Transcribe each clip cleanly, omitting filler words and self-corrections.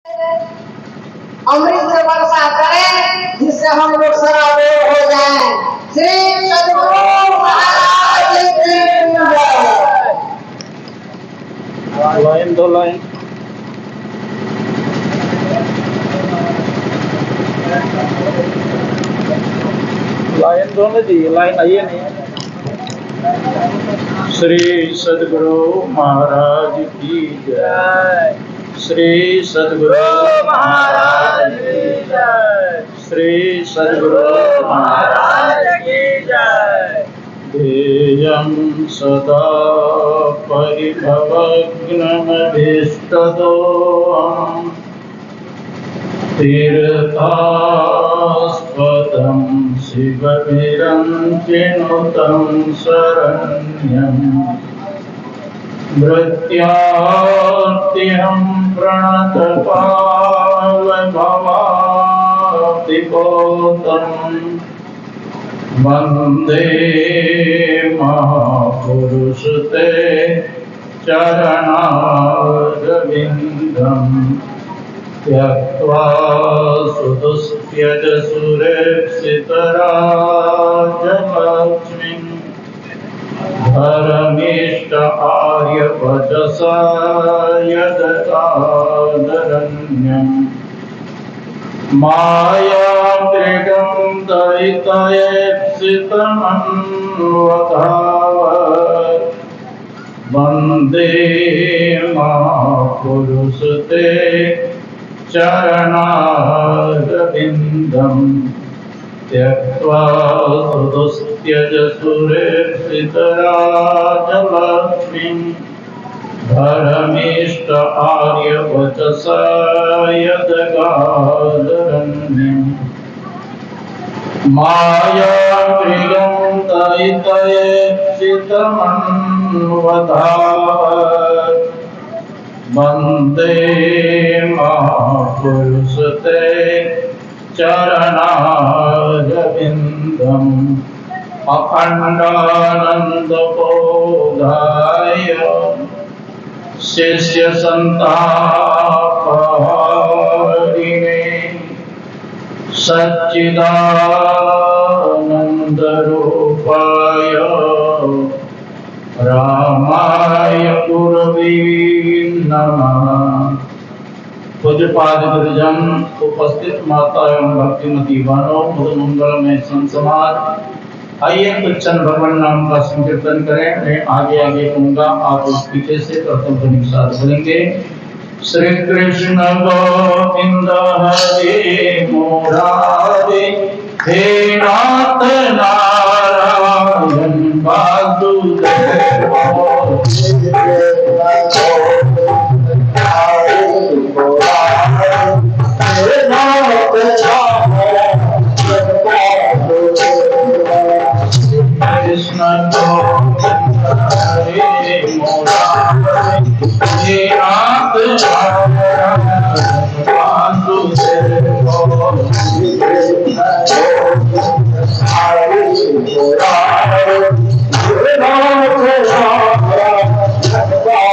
अमृत से वर्षा करें जिससे हम लोग सराबोर हो जाएं। श्री सद्गुरु महाराज की जय। लाइन दो लाइन दो ना जी, लाइन आइए नहीं। श्री सद्गुरु महाराज की जय। श्री सद्गुरु महाराज की जय। श्री सद्गुरु महाराज की जय। ध्येयं सदा परिभवग्नमभीष्टदोहम् तीर्थास्पदं शिवविरञ्चिनुतं शरण्यम् मृत्यार्तिहं प्रणतपावभवाब्धिपोतम् वन्दे महापुरुषते चरणारविन्दम् त्यक्त्वा सुदुःस्त्यजसुरेप्सितराजलक्ष्मीं धर्मीष्ट आर्यवचसा यदकादरण्यम् मायामृगं दयितयेप्सितमन्वधावत् वन्दे महापुरुषते चरणारविन्दम् त्यक्त्वा सुदुःस्त्यजसुरेप्सितराजलक्ष्मीं धर्मीष्ट आर्यवचसा यदगादरण्यम् मायामृगं दयितयेप्सितमन्वधावत् वन्दे महापुरुषते चरणारविन्दम् अखण्डानन्दबोधाय शिष्यसन्तापहारिणे सच्चिदानन्दरूपाय रामाय गुरवे नमः। पूज्यपाद गुरुजन, उपस्थित माता एवं भक्तिमती बहनों, मंगल में संत समाज, आइए कुछ चंद भगवान नाम का संकीर्तन करें। मैं आगे आगे कहूँगा, आप उस पीछे से प्रथम ध्वनि के साथ बोलेंगे। श्री कृष्ण गोविंद हरे मुरारे, हे नाथ नारायण वासुदेव। कृष्ण गोविंद हरे मुरारे, हे नाथ नारायण वासुदेव। कृष्ण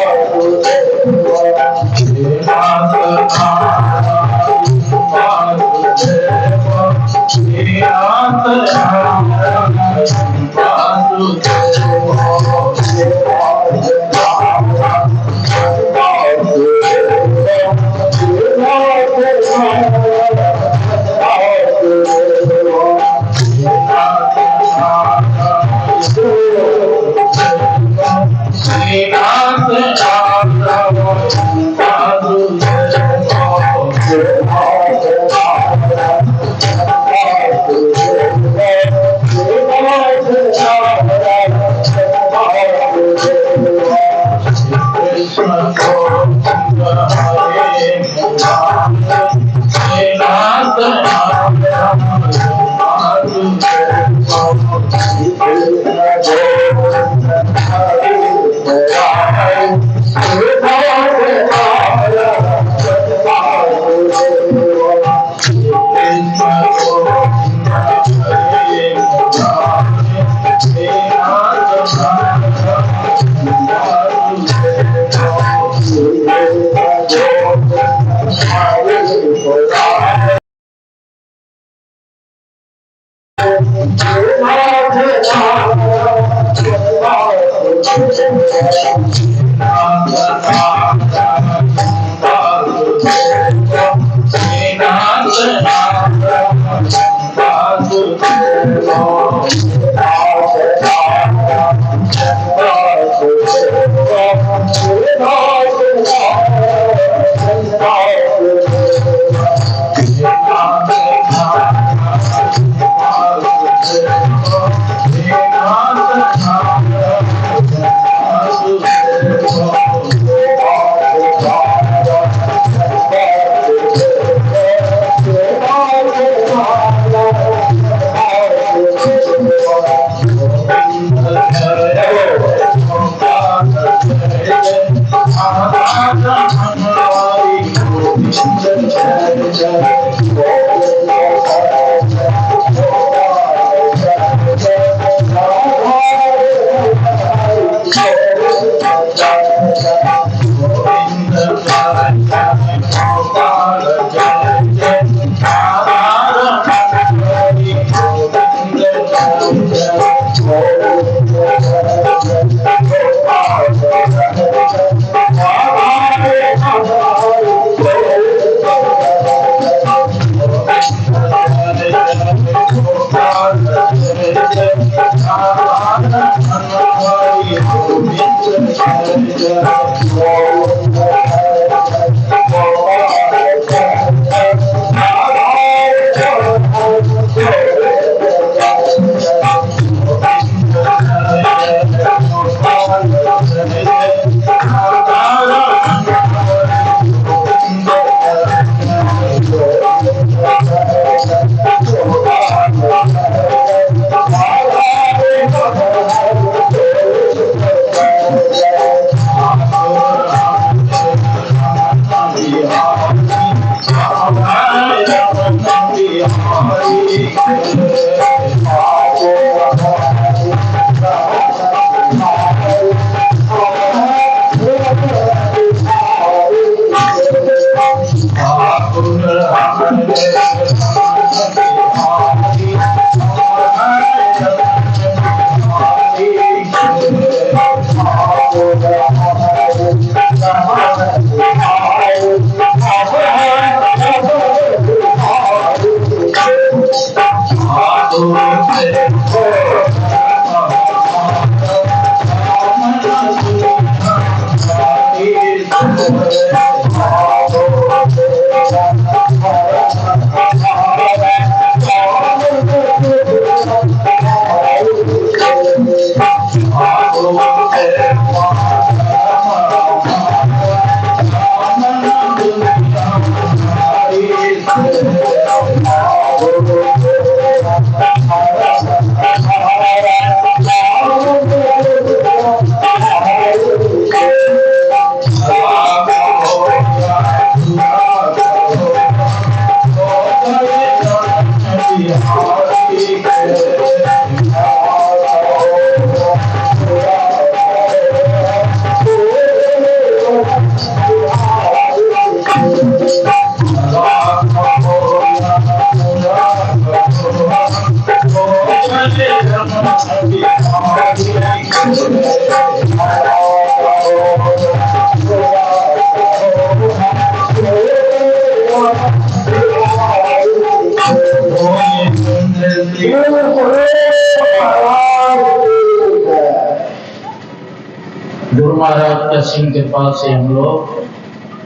गुरु महाराज के सिंह के पास से हम लोग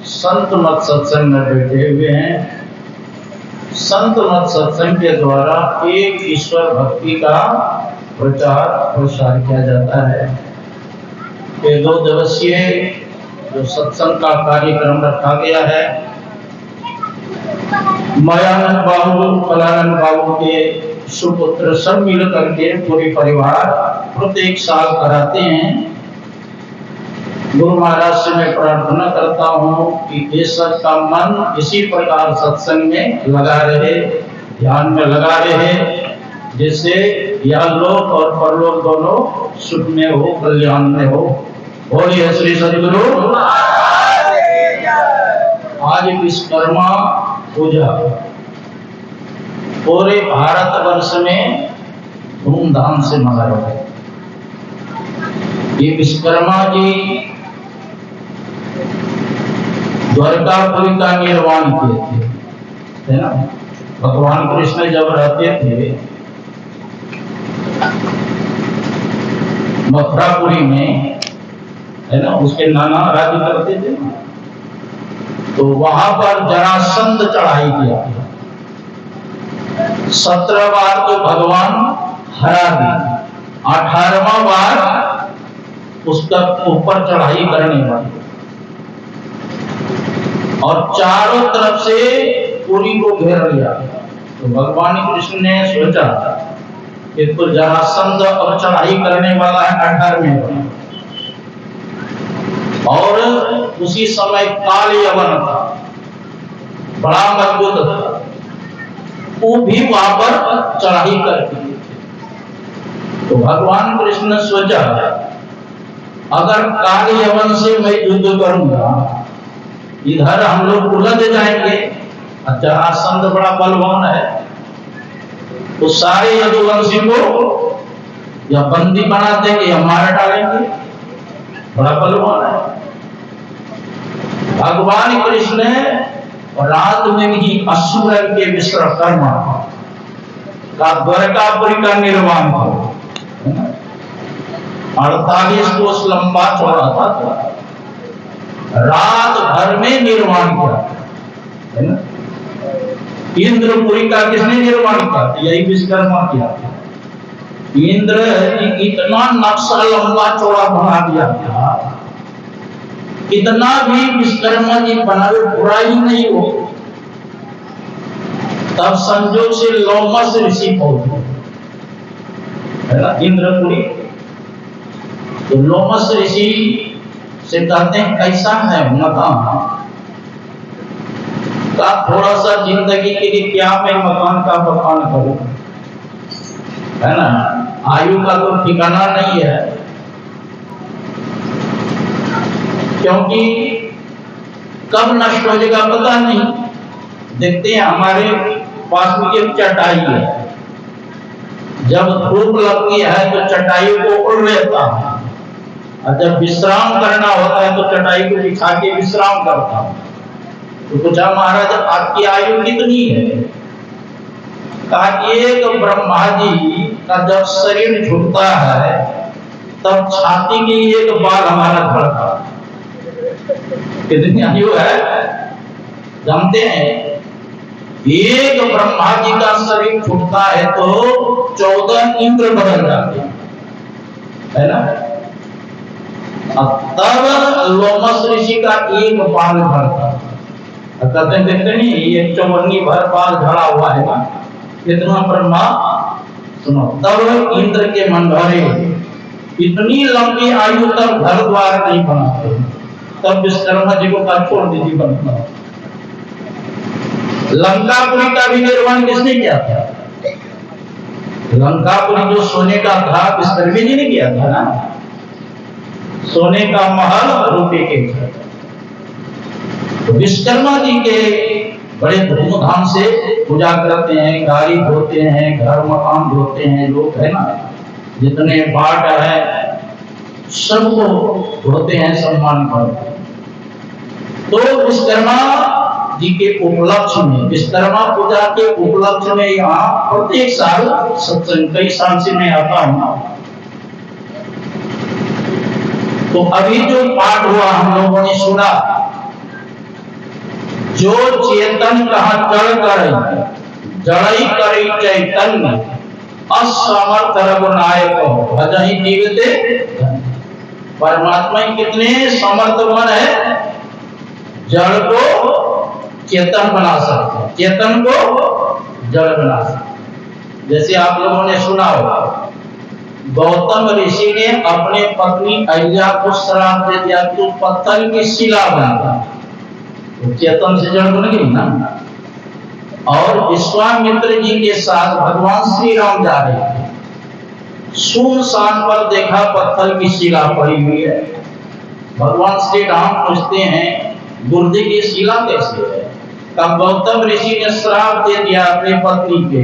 संत मत सत्संग में बैठे हुए हैं। संत मत सत्संग के द्वारा एक ईश्वर भक्ति का प्रचार प्रसार किया जाता है। ये 2 दिवसीय जो सत्संग का कार्यक्रम रखा गया है, मायानंद बाबू, कलानंद बाबू के सुपुत्र सब मिल करके पूरे परिवार प्रत्येक साल कराते हैं। गुरु महाराज से मैं प्रार्थना करता हूँ कि देशक का मन इसी प्रकार सत्संग में लगा रहे, ध्यान में लगा रहे, जिससे यह लोक और परलोक दोनों सुख में हो, कल्याण में हो। बोलिए श्री सद्गुरु। आज विश्वकर्मा पूजा पूरे भारतवर्ष में धूमधाम से मनाया गया। ये विश्वकर्मा जी द्वारकापुरी का निर्माण किए थे, है ना। भगवान कृष्ण जब रहते थे मथुरापुरी में, है ना, उसके नाना राज्य करते थे ना, तो वहां पर जरासंध चढ़ाई किया था। 17 बार तो भगवान हरा दिए, 18वां बार उसका ऊपर चढ़ाई करने वाले, और चारों तरफ से पुरी को घेर लिया। तो भगवान कृष्ण ने सोचा कि तो जरासंध अब चढ़ाई करने वाला है 18वें बार, और उसी समय काल यवन था, बड़ा मजबूत था, वो भी वहां पर चढ़ाई करती थी। तो भगवान कृष्ण ने सोचा अगर काल यवन से मैं युद्ध करूंगा, इधर हम लोग उलझ जाएंगे, जरासंध बड़ा बलवान है, तो सारे यदुवंशी को या बंदी बना देंगे या मार डालेंगे, बड़ा बलवान है। भगवान कृष्ण रात में ही असुर के विश्वकर्मा का द्वारकापुरी का निर्माण किया, 48 कोस लंबा चौड़ा था, रात भर में निर्माण किया, है ना। इंद्रपुरी का किसने निर्माण किया? यही विश्वकर्मा किया। इंद्र इतना नक्शा लंबा चौड़ा बना दिया था, इतना भी विश्वकर्मा जी बनावे पूरा ही नहीं हो। तब संजोग से लोमस ऋषि पहुंचे, है ना, इंद्रपुरी। तो लोमस ऋषि से कहते हैं कैसा है मकान का, थोड़ा सा जिंदगी के लिए क्या मैं मकान का बखान करूं, है ना, आयु का तो ठिकाना नहीं है, क्योंकि कब नष्ट हो जाएगा पता नहीं। देखते हैं हमारे पास में एक चटाई है, जब धूप लगती है तो चटाई को उड़ लेता है, और जब विश्राम करना होता है तो चटाई को बिछा के विश्राम करता हूं। तो पूछा महाराज आपकी आयु कितनी है? कहा एक ब्रह्मा जी का जब शरीर झुकता है तब छाती की एक बाल हमारा झड़ता है। कितनी आयु है जानते हैं? एक ब्रह्मा जी का शरीर छूटता है तो 14 इंद्र बदल जाते हैं, है ना। तब लोमस ऋषि का एक बाल झड़ता है। कहते देखते नहीं ये 54 भर बाल झड़ा हुआ है ना, इतना ब्रह्मा सुनो। तब इंद्र के मंडोरे इतनी लंबी आयु तक घर द्वार नहीं बनाते, तब विश्वकर्मा जी को कहा छोड़ दीजिए बनना। लंकापुरी का भी निर्माण किसने किया था? लंकापुरी जो सोने का था विश्वकर्मा जी ने किया था ना, सोने का महल रुपए के घर। तो विश्वकर्मा जी के बड़े धूमधाम से पूजा करते हैं, गाड़ी धोते हैं, घर मकान धोते हैं लोग, है ना, जितने बाट है सबको धोते हैं, सम्मान करते हैं। तो विश्वकर्मा जी के उपलक्ष्य में, विश्वकर्मा पूजा के उपलक्ष्य में यहाँ प्रत्येक साल सत्संग, कई साल से मैं आता हूँ। तो अभी जो पाठ हुआ हम लोगों ने सुना, जो चेतन कहा जड़ करे, जड़ई करे चैतन्य, असमर्थ रघुनायक भजहि जीवते। परमात्मा कितने समर्थवान है, जड़ को चेतन बना सकते हैं, चेतन को जड़ बना सकते। जैसे आप लोगों ने सुना होगा, गौतम ऋषि ने अपने पत्नी अहिल्या को श्राप दे दिया तो पत्थर की शिला बना, तो चेतन से जड़ बन गई ना। और विश्वामित्र जी के साथ भगवान श्री राम जा रहे थे, सुनसान पर देखा पत्थर की शिला पड़ी हुई है। भगवान श्री राम पूछते हैं गुर्दे की शिला कैसे है? तब गौतम ऋषि ने श्राप दे दिया अपनी पत्नी के,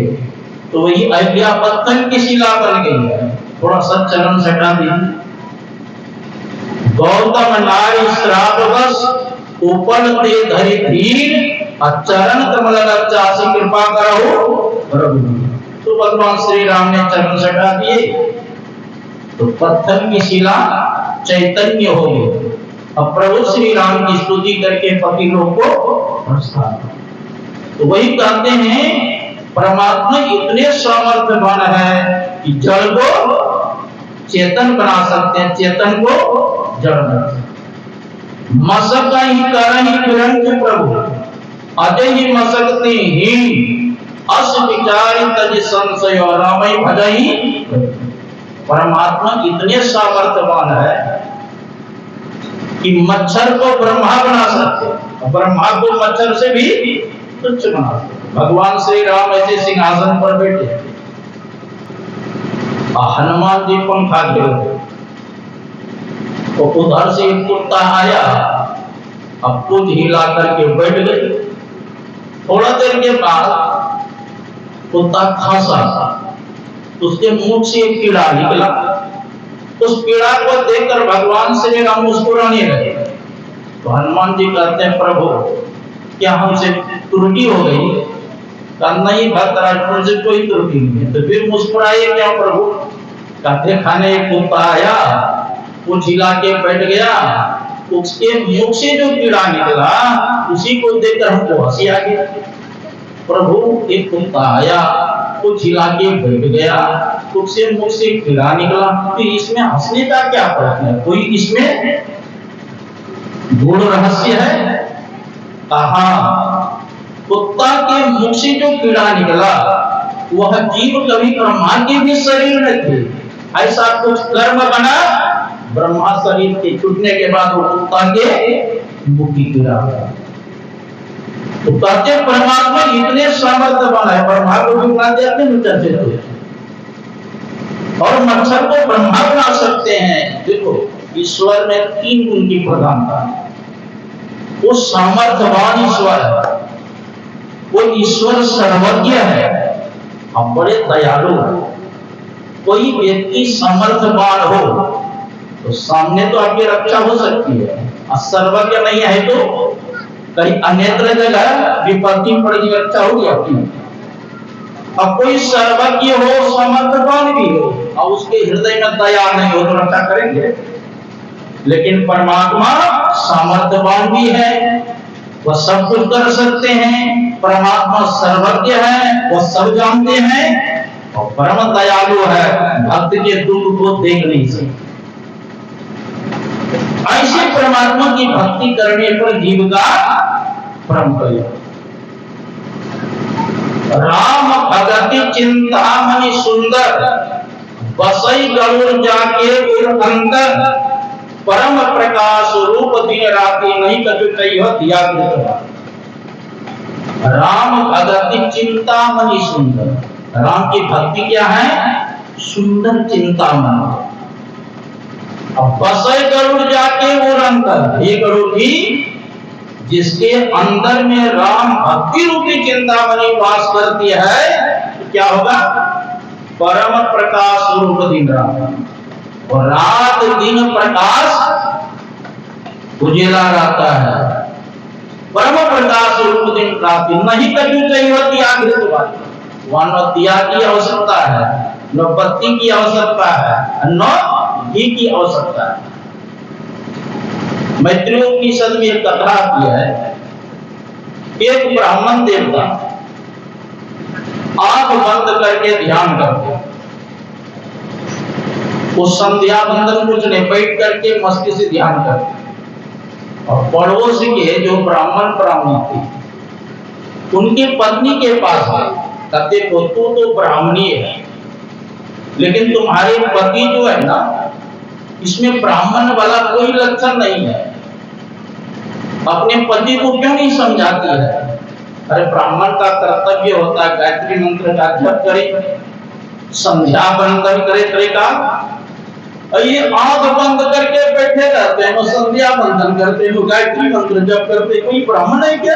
तो वही अयोध्या पत्थर की शिला बन गई है। थोड़ा सा चरण सटा दीजिए। गौतम नारी श्राप बस उपल ते धरि धीर चरण कमल चासी कृपा करो रघुवीर। तो भगवान श्री राम ने चरण सटा दिए तो पत्थर की शिला चैतन्य हो गई। अब प्रभु श्री राम की स्तुति करके फकीरों को प्रसाद। तो वही कहते हैं परमात्मा इतने सामर्थ्यवान है कि जड़ को चेतन बना सकते हैं, चेतन को जड़ बना सकते। मसक ही करहि निरंक प्रभु अजय ही मसकते ही अस विचारि तज संशय रामई भजहि। परमात्मा इतने सामर्थ्यवान है कि मच्छर को ब्रह्मा बना सकते, ब्रह्मा को मच्छर से भी तुच्छ बना सकते। भगवान श्री राम ऐसे सिंहासन पर बैठे, हनुमान जी पंखा गिरे तो उधर से एक कुत्ता आया, अब कुछ हिला करके बैठ गए। थोड़ा देर के बाद कुत्ता खांसा, उसके मुंह से एक कीड़ा निकला। उस कीड़ा को देखकर भगवान श्री राम मुस्कुराने लगे। तो हनुमान जी कहते हैं प्रभु क्या हमसे त्रुटि हो गई? नहीं भक्तराज मुझसे कोई त्रुटि नहीं है। तो फिर मुस्कुराए क्या प्रभु? कहते खाने एक कुत्ता आया, कुछ हिला के बैठ गया, उसके मुख से जो कीड़ा निकला उसी को देखकर हमको हंसी आ गई। प्रभु एक कुत्ता आया, कुछ हिला के बैठ गया, उससे मुख से कीड़ा निकला, तो इसमें हंसने का क्या फर्क है? कोई इसमें गूढ़ रहस्य है? कहा कुत्ता के मुख से जो कीड़ा निकला वह जीव कभी ब्रह्मा के भी शरीर में थे, ऐसा कुछ कर्म बना ब्रह्मा शरीर के छूटने के बाद वो कुत्ता के मुख की कीड़ा। तो कहते परमात्मा इतने सामर्थ्यवान है, ब्रह्मा को भी बना देते हैं चर्चे और मच्छर को ब्रह्मा बना सकते हैं। देखो ईश्वर में 3 गुण की प्रधानता है। वो सामर्थ्यवान ईश्वर है, वो ईश्वर सर्वज्ञ है और बड़े दयालु है। कोई व्यक्ति समर्थवान हो तो सामने तो आपकी रक्षा हो सकती है, और सर्वज्ञ नहीं है तो कहीं अन्यत्र जगह विपत्ति पड़ेगी, रक्षा होगी आपकी। अब कोई सर्वज्ञ हो, समर्थवान भी हो और उसके हृदय में दया नहीं हो तो रक्षा करेंगे। लेकिन परमात्मा सामर्थ्यवान भी है, वह सब कुछ कर सकते हैं। परमात्मा सर्वज्ञ है, वह सब जानते हैं और परम दयालु है, भक्त के दुख को देख नहीं सकते। ऐसे परमात्मा की भक्ति करने पर जीव का परम कल्याण। राम भगति चिंतामणि सुंदर बसई गरुड़ जाके उर अंदर परम प्रकाश रूप दिन राति नहीं कभी कहियो दिया। राम भगति चिंतामणि सुंदर, राम की भक्ति क्या है? सुंदर चिंतामणि। अब बसई गरुड़ जाके वो अंदर, ये गरुड़ भी जिसके अंदर में राम भक्ति रूपी चिंतामणि वास करती है तो क्या होगा? परम प्रकाश रूप दिन रात, और रात दिन प्रकाश उजेला रहता है। परम प्रकाश रूप दिन रात नहीं कभी कहीं होती आखिर बात। वहां न दिया की आवश्यकता है, न बत्ती की आवश्यकता है, न घी की आवश्यकता है। मैत्रेय उपनिषद में एक कथा आती है, एक ब्राह्मण देवता आंख बंद करके ध्यान करते, वो संध्या बंदन कुछ नहीं, बैठ करके मस्ती से ध्यान करते। और पड़ोस के जो ब्राह्मण ब्राह्मणी थे उनकी पत्नी के पास गए, कहते तू तो ब्राह्मणी है लेकिन तुम्हारे पति जो है ना इसमें ब्राह्मण वाला कोई लक्षण नहीं है, अपने पति को क्यों नहीं समझाती है? अरे ब्राह्मण का कर्तव्य होता है गायत्री मंत्र का जप करे, संध्या बंदन करे करेगा। ये आंख बंद करके बैठे रहते हैं, वो संध्या बंदन करते हैं, वो गायत्री मंत्र जप करते, कोई ब्राह्मण है क्या?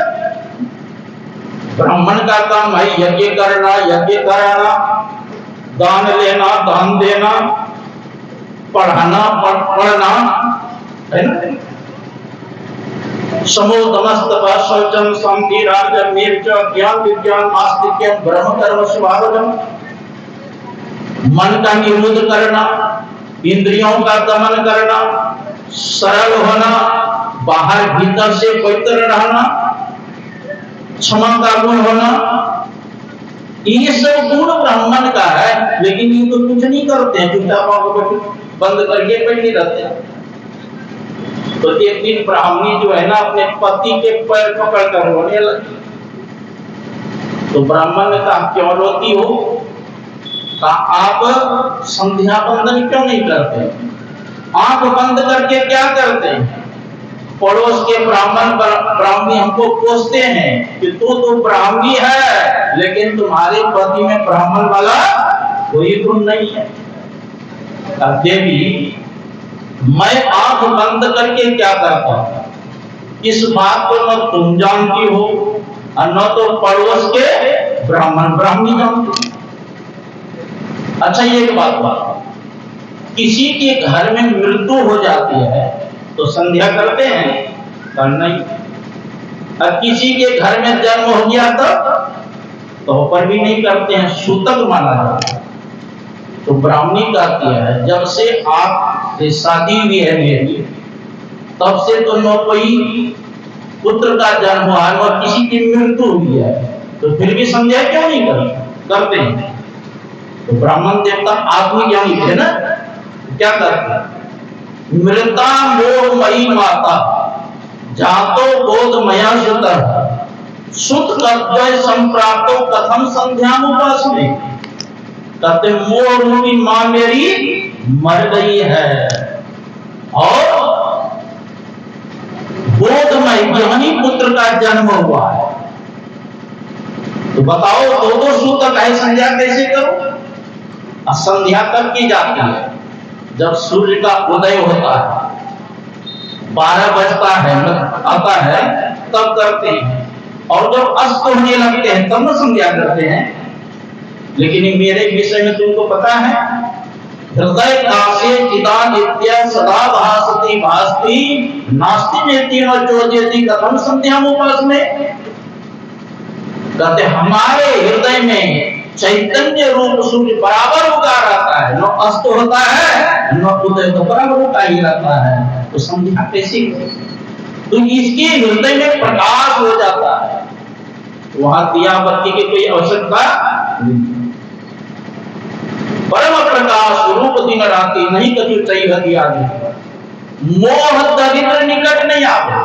ब्राह्मण का काम है यज्ञ करना, यज्ञ कराना, दान लेना, दान देना, पढ़ाना, पढ़ना, है ना। समोदमस्तव शौचम शांति राजम नीरज ज्ञान विज्ञान आस्तिक्यम ब्रह्म कर्म स्वभावजम। मन का निरोध करना, इंद्रियों का दमन करना, सरल होना, बाहर भीतर से पवित्र रहना, क्षमा का गुण होना, ये सब गुण ब्राह्मण का है। लेकिन ये तो कुछ नहीं करते हैं, चुपचाप बंद करके बैठे रहते हैं। तो एक दिन ब्राह्मणी जो है ना अपने पति के पैर पकड़ कर रोने लगी। तो ब्राह्मण ने कहा क्यों रोती हो? कहा आप संध्या बंदन क्यों नहीं करते? आंख बंद करके क्या करते हैं? पड़ोस के ब्राह्मणी हमको कोसते हैं कि तू तो ब्राह्मणी है लेकिन तुम्हारे पति में ब्राह्मण वाला कोई गुण नहीं है। देवी मैं आंख बंद करके क्या करता हूं? इस बात को न तुम जानती हो और न तो पड़ोस के ब्राह्मण ब्राह्मणी जानती। अच्छा ये बात, किसी के घर में मृत्यु हो जाती है तो संध्या करते हैं? कर नहीं। और किसी के घर में जन्म हो गया तो पर भी नहीं करते हैं, सूतक माना जाता है। तो ब्राह्मणी कहती है जब से आपसे शादी हुई है मेरी तब से तो न कोई पुत्र का जन्म हुआ न किसी की मृत्यु हुई है, तो फिर भी संध्या क्यों नहीं करते हैं? तो ब्राह्मण देवता आत्मज्ञानी थे ना, क्या करते हैं? मृता मोहमयी माता जातो बोधमया सुत कद्वय संप्राप्तो कथम संध्यामुपासने। कहते मोह रूपी मां मेरी मर गई है और बोधमय ज्ञानी पुत्र का जन्म हुआ है। तो बताओ दो सूतक है, संध्या कैसे करो? संध्या कब की जाती है? जब सूर्य का उदय होता है, 12 बजता है आता है तब करते हैं, और जब अस्त होने लगते हैं तब न संध्या करते हैं। लेकिन मेरे विषय में तुमको पता है, हृदय कासे चिदादित्य सदा भासति भासति नास्ति नेति न चोदयति कथम संध्यामुपासने। कहते हमारे हृदय में चैतन्य रूप सूर्य बराबर उगा रहता है, न अस्त होता है न उदय, तो बराबर उगा ही रहता है। तो संध्या कैसे? तो इसके हृदय में प्रकाश हो जाता है, वहां दिया बत्ती की कोई आवश्यकता नहीं। परम प्रकाश रूप दिन राति नहीं कछु चाहिए दिया नहीं। मोह दरिद्र निकट नहीं आता,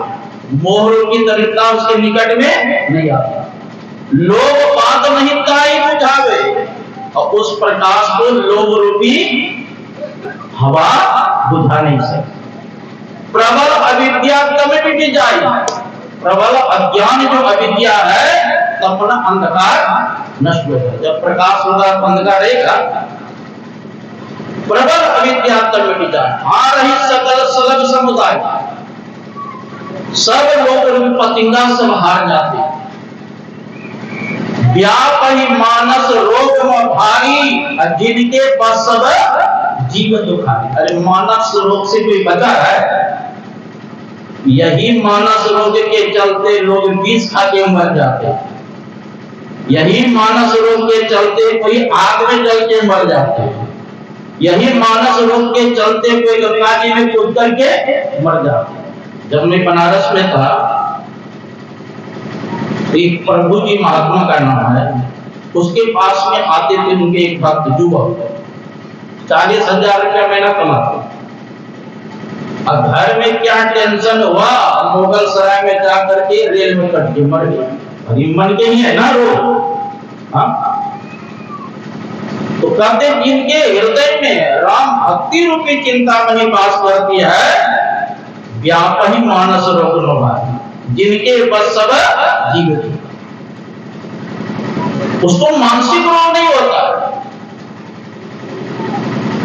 मोह रूपी दरिद्रता उसके निकट में नहीं आता। लोभ बात नहीं ताई बुझावे, और उस प्रकाश को लोभ रूपी हवा बुझा नहीं सकती। प्रबल अविद्या तब मिट जाए, प्रबल अज्ञान जो अविद्या है तब अपना अंधकार नष्ट हो जाए। जब प्रकाश होगा अंधकार रहेगा। प्रबल अविद्या तब मिट जाए, आ रही सकल सलग समुदाय, सब लोग पतिंगा सब हार जाते। व्यापही मानस रोग में भारी, जिनके पास सब जीव दुखारी। अरे मानस रोग से कोई बचा है? यही मानस रोग के चलते लोग विष खा के मर जाते, यही मानस रोग के चलते कोई आग में जल के मर जाते, यही मानस रोग के चलते कोई गंगा जी में कूद करके मर जाते। जब मैं बनारस में था, एक प्रभु जी महात्मा का नाम है, उसके पास में आते थे उनके एक भक्त युवक, 40,000 रुपया महीना कमाते। अब घर में क्या टेंशन हुआ, मुगल सराय में जाकर के रेल में कट के मर गए। अरे मन के ही है ना रोग। हाँ, तो कहते जिनके हृदय में राम भक्ति रूपी चिंतामणि वास करती है, व्यापही मानस रोग न भारी, जिनके बस सब जीवित, उसको मानसिक रोग नहीं होता।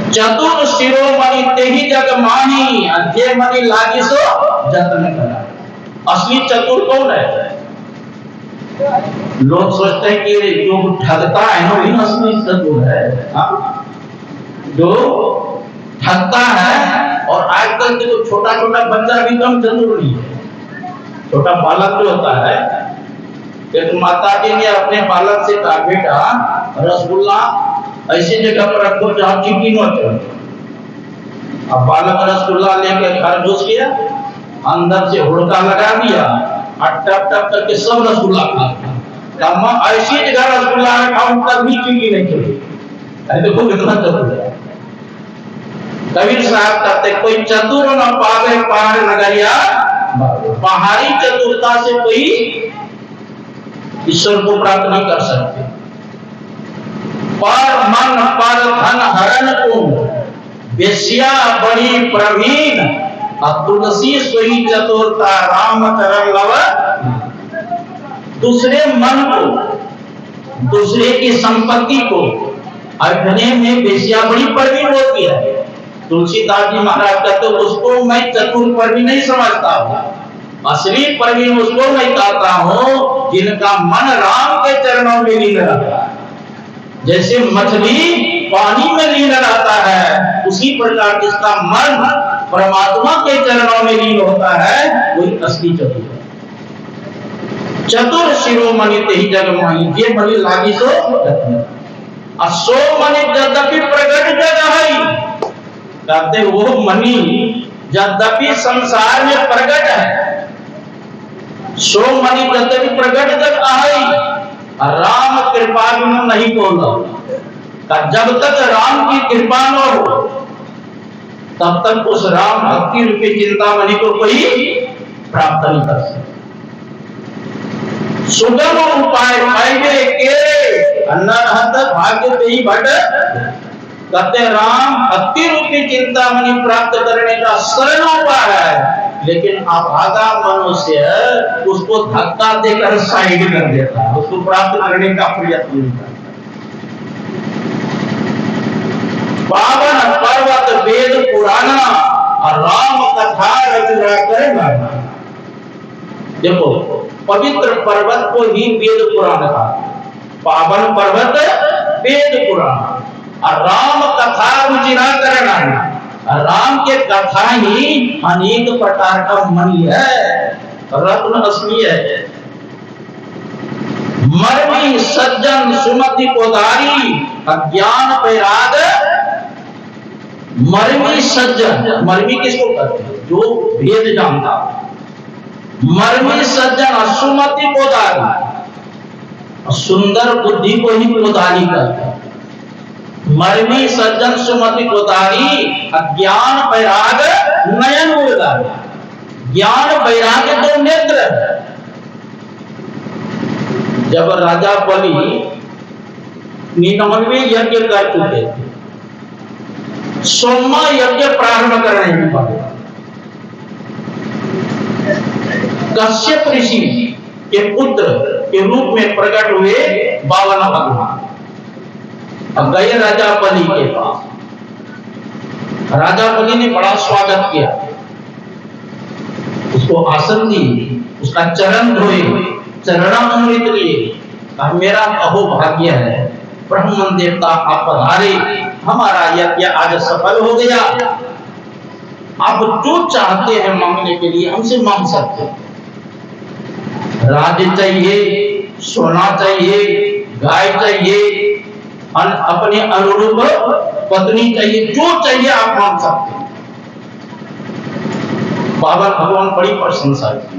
चतुर शिरोमणि तेहि जग माही, अध्यय मणि लागी सो जतन करा। असली चतुर कौन है? लोग सोचते हैं कि जो ठगता है ना वही असली चतुर है। हाँ? जो ठगता है, और आजकल के जो छोटा छोटा बच्चा भी कम चतुर नहीं है। छोटा बालक जो होता है, एक माता जी ने अपने बालक से कहा, बेटा रसगुल्ला ऐसी जगह पर रखो जहां चींटी न चढ़े। अब बालक रसगुल्ला लेकर घर घुस गया, अंदर से हुड़का लगा दिया और टप टप करके सब रसगुल्ला खा गया। मां ऐसी जगह रसगुल्ला रखा तब भी चींटी नहीं चढ़ी। देखो कितना चतुर है। कबीर साहब कहते कोई चतुर न पावे पार नगरिया, बाहरी चतुरता से कोई ईश्वर को प्राप्त नहीं कर सकते। पर मन पर धन हरण को बेसिया बड़ी प्रवीण, तुलसी सोई चतुरता राम चरण लव। दूसरे मन को, दूसरे की संपत्ति को अर्थने में बेसिया बड़ी प्रवीण होती है। तुलसीदास जी महाराज कहते उसको मैं चतुर प्रवीण नहीं समझता हूँ, असली प्रवीण उसको मैं कहता हूँ जिनका मन राम के चरणों में लीन रहता है। जैसे मछली पानी में लीन रहता है, उसी प्रकार जिसका मन परमात्मा के चरणों में लीन होता है वही असली चतुर है। चतुर शिरोमणि तेहि जग माही, ये बड़ी लागी सो असो मणि यद्यपि प्रगट जग है। कहते वो मणि यद्यपि संसार में प्रगट है, सो मणि यद्यपि प्रगट जग है, राम कृपा बिनु नहीं बोला। जब तक राम की कृपा न हो तब तक उस राम भक्ति रूपी चिंतामणि को कोई प्राप्त नहीं कर सकता। सुगम उपाय पाइबे के अनहत भाग्य तेहि भट। कहते राम भक्ति रूपी चिंतामणि प्राप्त करने का सरल उपाय है, लेकिन अभागा मनुष्य उसको धक्का देकर साइड कर देता है, उसको प्राप्त करने का प्रयत्न नहीं करता। पावन पर्वत वेद पुराना और राम कथा रचना करेगा। देखो पवित्र पर्वत को ही वेद पुराण का, पावन पर्वत वेद पुराण और राम कथा रुचिरा करना। राम के कथा ही अनेक प्रकार का मणि है, रत्न असली है। मर्मी सज्जन सुमति पोदारी अज्ञान वैराग। मर्मी सज्जन, मर्मी किसको कहते हैं? जो भेद जानता। मर्मी सज्जन सुमति पोदारी, सुंदर बुद्धि को ही पोदारी कहते हैं। मर्मी सज्जन सुमति पोदारी अज्ञान वैराग नयन उदार। ज्ञान वैराग तो नेत्र। जब राजा बलि 99 यज्ञ कर चुके थे, 100वां यज्ञ प्रारंभ करने के बाद कश्यप ऋषि के पुत्र के रूप में प्रकट हुए 52 भगवान। अब गए राजा बलि के पास। राजा बलि ने बड़ा स्वागत किया, उसको आसन दी, उसका चरण धोए, चरणामृत लिए। मेरा अहोभाग्य है, ब्रह्मन देवता आप पधारे, हमारा यज्ञ आज सफल हो गया। आप जो चाहते हैं मांगने के लिए हमसे मांग सकते हैं। राज्य चाहिए, सोना चाहिए, गाय चाहिए, अपने अनुरूप पत्नी चाहिए, जो चाहिए आप मांग सकते हैं। बाबा भगवान बड़ी प्रशंसा की।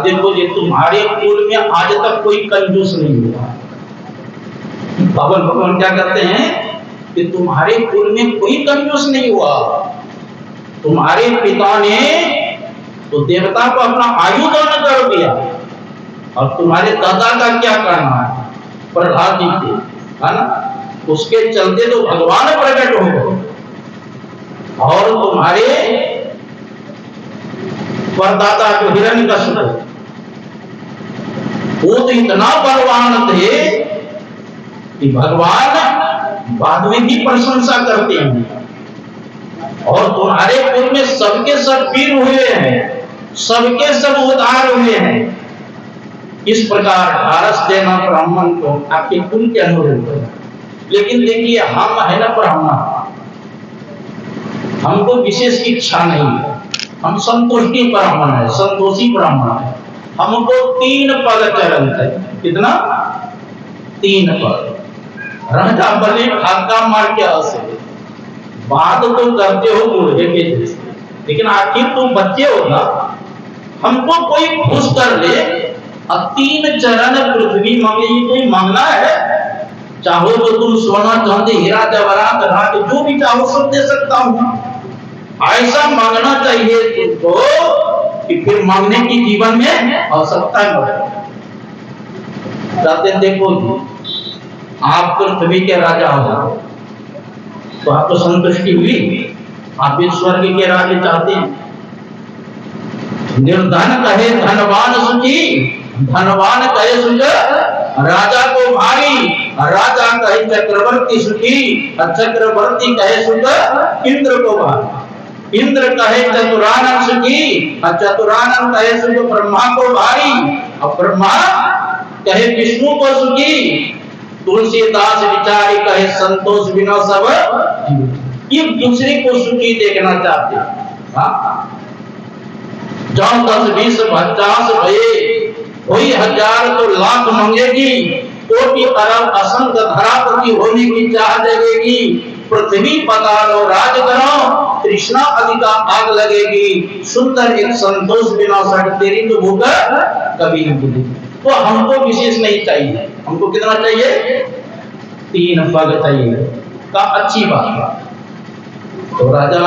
देखो ये तुम्हारे कुल में आज तक कोई कंजूस नहीं हुआ। बाबा भगवान क्या कहते हैं कि तुम्हारे कुल में कोई कंजूस नहीं हुआ। तुम्हारे पिता ने तो देवता को अपना आयु दान कर दिया, और तुम्हारे दादा का क्या करना है? प्रहलाद जी थे, है ना? उसके चलते तो भगवान प्रकट हो गए। और तुम्हारे परदादा जो हिरण्यकश्यप, वो तो इतना बलवान थे कि भगवान बाद में भी प्रशंसा करते हैं। और तुम्हारे कुल में सबके सब वीर हुए हैं, सबके सब उद्धार हुए हैं। इस प्रकार ढारस देना ब्राह्मण को आपके कुल के अनुरूप है। लेकिन देखिए हम है ना ब्राह्मण, हमको विशेष इच्छा नहीं है, हम संतुष्टि ब्राह्मण है, संतोषी ब्राह्मण है। हमको 3 पद चरण है। कितना? 3 पद। राजा बलि भागा मार के हंसे, बात तो करते हो बूढ़े के जैसे, लेकिन आखिर तुम बच्चे हो ना, हमको कोई खुश कर ले और 3 चरण पृथ्वी मांगे, ये कोई मांगना है? चाहो तो तुम सोना चांदी हीरा जवाहरात रात जो भी चाहो सब दे सकता हूं। ऐसा मांगना चाहिए तुमको कि फिर मांगने की जीवन में आवश्यकता न हो। देखो आप पृथ्वी के राजा हो तो आपको संतुष्टि हुई, आप इस स्वर्ग के राज्य चाहते हैं। निर्धन कहे धनवान सुखी, धनवान कहे सुख राजा को भारी, राजा कहे चक्रवर्ती सुखी, चक्रवर्ती कहे सुख इंद्र को भारी, इंद्र कहे चतुरानन सुखी, चतुरानन कहे सुख ब्रह्मा को भारी, और ब्रह्मा कहे विष्णु को सुखी। तुलसीदास विचारी कहे संतोष बिना सब, ये दूसरे को सुखी देखना चाहते हैं। जहाँ 10 20 50 भये, कोई 1000 तो लाख मांगेगी, कोटि अरब असंख्य धरापति होने की चाह जगेगी। पृथ्वी पतालो राज करो, तृष्णा अधिका आग लगेगी। सुंदर एक संतोष बिना सट तेरी तो भूख कभी नहीं बुझेगी। तो हमको विशेष नहीं चाहिए, हमको कितना चाहिए? 3 पद चाहिए। का अच्छी बात। तो राजा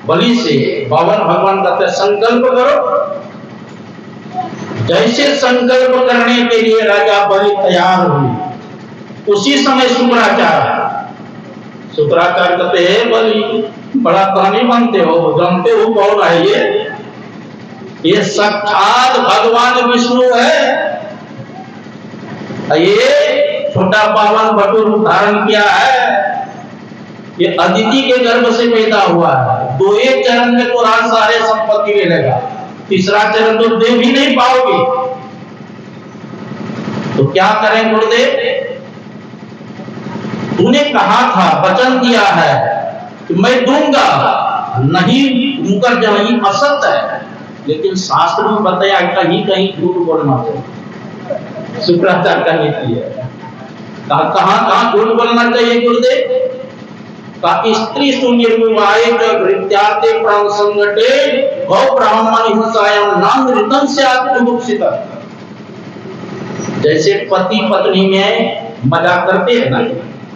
बलि से पवन भगवान कहते संकल्प करो। जैसे संकल्प करने के लिए राजा बलि तैयार हुए, उसी समय शुक्राचार्य कहते हैं बलि बड़ा कहानी बनते हो, जानते हो कौन है ये साक्षात भगवान विष्णु है। ये छोटा पावन बटुर धारण किया है, ये अदिति के गर्भ से पैदा हुआ है। 2 चरण में तो राज सारे संपत्ति मिलेगा, तीसरा चरण तो दे भी नहीं पाओगे। तो क्या करें गुरुदेव? तूने कहा था, वचन दिया है कि मैं दूंगा, नहीं मुकर जाए असत्य है, लेकिन शास्त्र में बताया कहीं कहीं झूठ बोलना चाहिए। शुक्राचार्य का नीति है। कहां झूठ बोलना चाहिए गुरुदेव? का स्त्री सुनिर्विवाहे वृत्यार्थे प्राण संगठे गौ ब्राह्मण हिंसायां नाम ऋतम से आत्मभुक्षित। जैसे पति पत्नी में मजाक करते हैं ना,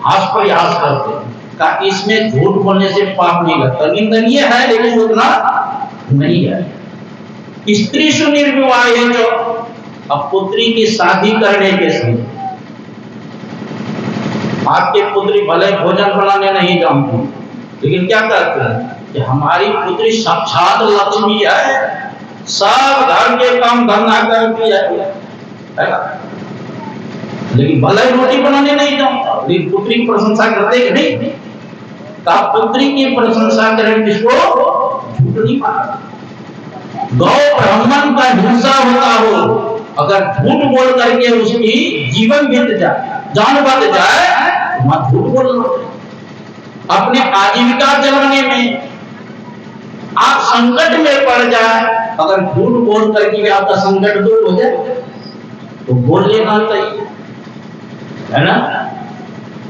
हास प्रयास करते हैं, का इसमें झूठ बोलने से पाप नहीं लगता। निंदनीय है लेकिन उतना नहीं है। स्त्री सुनिर्विवाहे जो अब पुत्री की शादी करने के समय आपके पुत्री भले भोजन बनाने नहीं जानती, लेकिन क्या करते हैं कि हमारी पुत्री साक्षात लक्ष्मी है, सब घर के काम धंधा करती है ना? लेकिन भले रोटी बनाने नहीं जानता, लेकिन पुत्री की प्रशंसा करते कि नहीं? का पुत्री की प्रशंसा करें किसको? झूठ नहीं माना। गौ ब्राह्मण का हिंसा होता हो, अगर झूठ बोल करके उसकी जीवन बीत जाए, जान बच जाए, वहां झूठ बोलना। अपने आजीविका चलाने में आप संकट में पड़ जाए, अगर झूठ बोल करके आपका संकट दूर हो जाए तो बोल लेना चाहिए, है ना?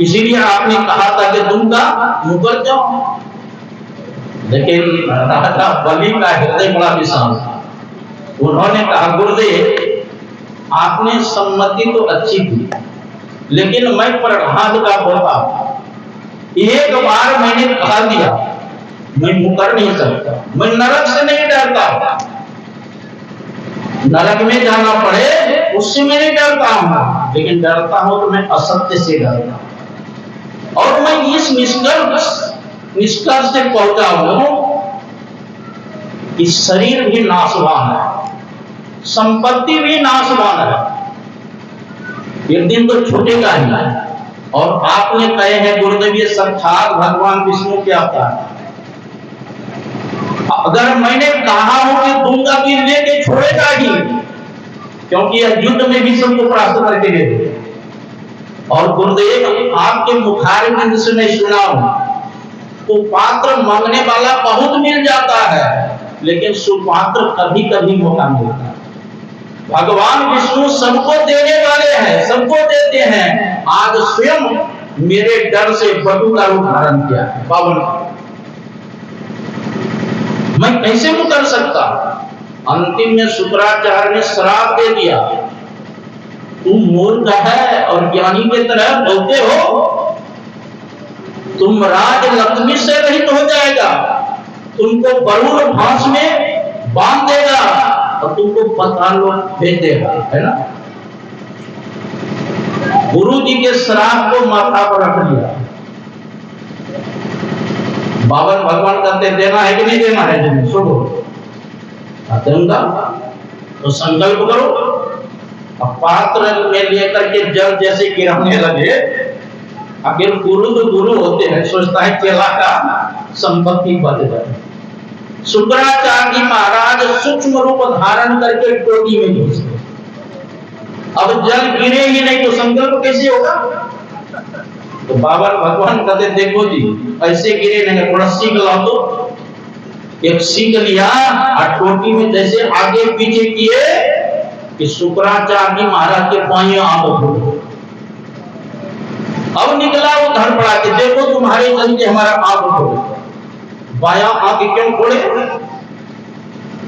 इसीलिए आपने कहा था कि दूंगा, मुकर जाओ। लेकिन राजा बलि का हृदय बड़ा विशाल था। उन्होंने कहा गुरुदेव आपने सम्मति तो अच्छी थी, लेकिन मैं प्रहलाद का पोता, एक बार मैंने कहा दिया, मैं मुकर नहीं सकता। मैं नरक से नहीं डरता, नरक में जाना पड़े उससे मैं नहीं डरता हूं, लेकिन डरता हूं तो मैं असत्य से डरता हूं। और मैं इस निष्कर्ष से पहुंचा हूं कि शरीर भी नाशवान है, संपत्ति भी नाशवान है, एक दिन तो छूटेगा ही नहीं। और आपने कहे हैं गुरुदेव ये साक्षात भगवान विष्णु के अवतार, अगर मैंने कहा हो कि दूंगा कि लेके छोड़ेगा ही, क्योंकि यह युद्ध में भी सबको परास्त करके गए थे। और गुरुदेव आपके मुखारबिंद से मैं सुना हूं, तो पात्र मांगने वाला बहुत मिल जाता है, लेकिन सुपात्र कभी कभी मौका मिलता है। भगवान विष्णु सबको देने वाले हैं, सबको देते हैं। आज स्वयं मेरे डर से बटु का रूप धारण किया है पावन, मैं कैसे उतर सकता। अंतिम में शुक्राचार्य ने श्राप दे दिया, तुम मूर्ख है और ज्ञानी के तरह बोलते हो, तुम राज लक्ष्मी से रहित हो जाएगा, तुमको गरुड़ भांस में बांध देगा और तुमको पाताल लोक भेज देगा, है ना। गुरु जी के श्राप को माथा पर रख लिया। बाबा भगवान कहते देना है कि नहीं देना है, जमीन सुनो दूंगा तो संकल्प करो। अब पात्र में लेकर के जल जैसे गिराने लगे। आखिर गुरु तो गुरु होते हैं, सोचता है चेला का संपत्ति बच जाए। शुक्राचार्य महाराज सूक्ष्म रूप धारण करके टोटी में घुस गए। अब जल गिरे ही नहीं तो संकल्प कैसे होगा। तो बाबा भगवान कहते देखो जी ऐसे गिरे नहीं, थोड़ा सीख लाओ। तो एक सीख लिया और टोटी में जैसे आगे पीछे किए कि शुक्राचार्य महाराज के पांव आंख खोलो। अब निकला वो धड़ पड़ा के देखो तुम्हारे जल के हमारा आंख खोले। बाया आंख क्यों खोले,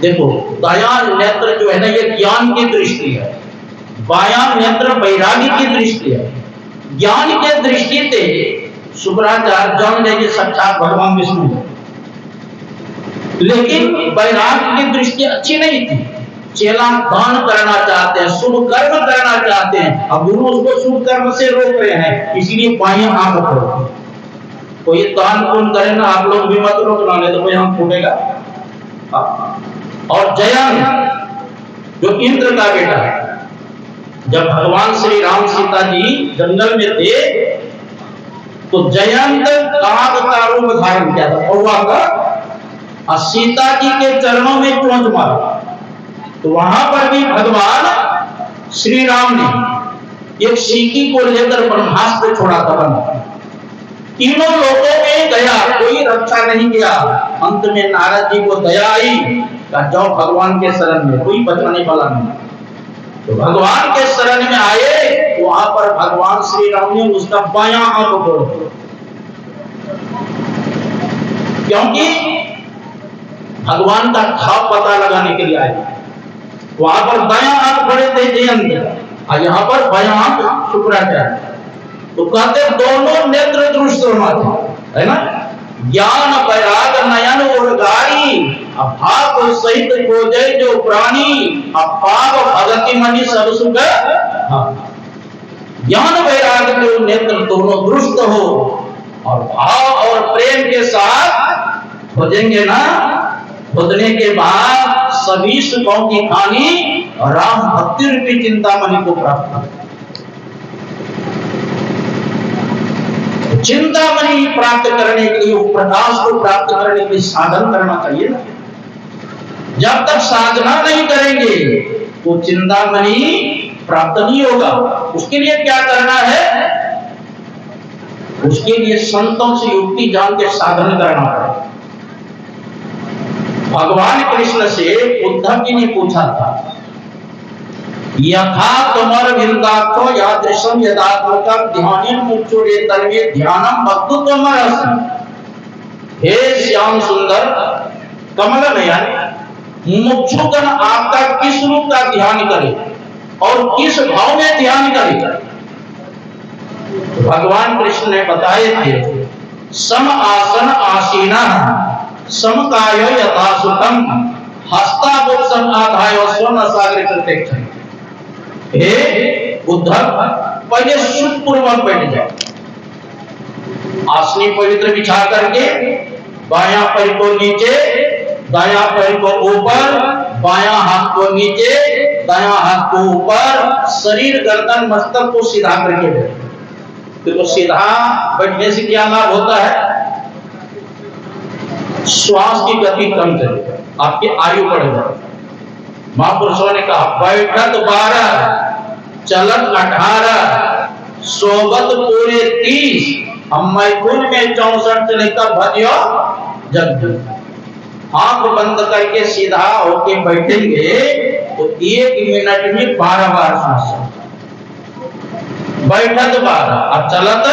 देखो दाया नेत्र जो है ना ये ज्ञान की दृष्टि है, बाया नेत्र वैराग्य की दृष्टि है। ज्ञान के दृष्टि से शुक्राचार्य जान लेंगे साक्षात भगवान विष्णु, लेकिन वैराग्य की दृष्टि अच्छी नहीं थी। चेला दान करना चाहते हैं, शुभ कर्म करना चाहते हैं, अब गुरु उसको शुभ कर्म से रोक रहे हैं, इसलिए बाएं आंख खोलो। कोई दान पुण्य करे ना, आप लोग भी मत रोकना, नहीं तो कोई आंख फूटेगा। और जयंत जो इंद्र का बेटा है, जब भगवान श्री राम सीता जी जंगल में थे तो जयंत काग का रूप धारण किया था, कौवा का, और सीता जी के चरणों में चोंच मारा। तो वहां पर भी भगवान श्री राम ने एक सीकी को लेकर ब्रह्मास्त्र छोड़ा था। तीनों लोगों में गया, कोई रक्षा नहीं किया। अंत में नारद जी को दया आई, जाओ भगवान के शरण में, कोई बचाने वाला नहीं। तो भगवान के शरण में आए, वहां पर भगवान श्री राम ने उसका बायां आंख खोल दिया, क्योंकि भगवान का खाप पता लगाने के लिए आए। वहां पर बायां आंख खोले थे जयंत और यहाँ पर बायां आंख शुक्राचार्य। तो कहते दोनों नेत्र दृष्ट होना है ना। ज्ञान वैराग नयन उर्गारी, अभाव सहित को जय जो प्राणी, अपाव भगति मणि सब सुख। ज्ञान वैराग के नेत्र दोनों दृष्ट हो और भाव और प्रेम के साथ खोजेंगे ना, खोजने के बाद सभी सुखों की खानी राम भक्ति रूपी चिंतामणि को प्राप्त कर। चिंतामणि प्राप्त करने के लिए, प्रकाश को प्राप्त करने के लिए साधन करना चाहिए ना। जब तक साधना नहीं करेंगे तो चिंतामणि प्राप्त नहीं होगा। उसके लिए क्या करना है, उसके लिए संतों से युक्ति जान के साधन करना पड़ेगा। भगवान कृष्ण से उद्धव जी ने पूछा था, यथा तुमर विंदाक्षो यादृशम यदात्मकं ध्यानेन मुक्षुरे तन्मे ध्यानम भक्तु तुमरस। हे श्याम सुंदर कमल नयन, मुक्षुगण आपका किस रूप का ध्यान करे और किस भाव में ध्यान करे। भगवान कृष्ण ने बताए थे, सम आसन आसीना समकाय यथा सुखम हस्ताबुत्सम आधाय स्वर्ण सागर प्रत्यक्ष। हे उद्धव पहले सुखपूर्वक बैठ जाओ, आसनी पवित्र बिछा करके बायां पैर को नीचे, दायां पैर को ऊपर, बायां हाथ को नीचे, दायां हाथ को ऊपर, शरीर गर्दन मस्तक को सीधा करके बैठो। देखो सीधा बैठने से क्या लाभ होता है, श्वास की गति कम चलेगी, आपकी आयु बढ़ेगी। महापुरुषों ने कहा बैठक 12, चलत 18, सोबत पूरे 30, हम मैथुन में 64 से लेकर भजियो जग। आंख बंद करके सीधा होके बैठेंगे तो 1 मिनट में 12 बार सांस चलता। बैठक 12 और चलत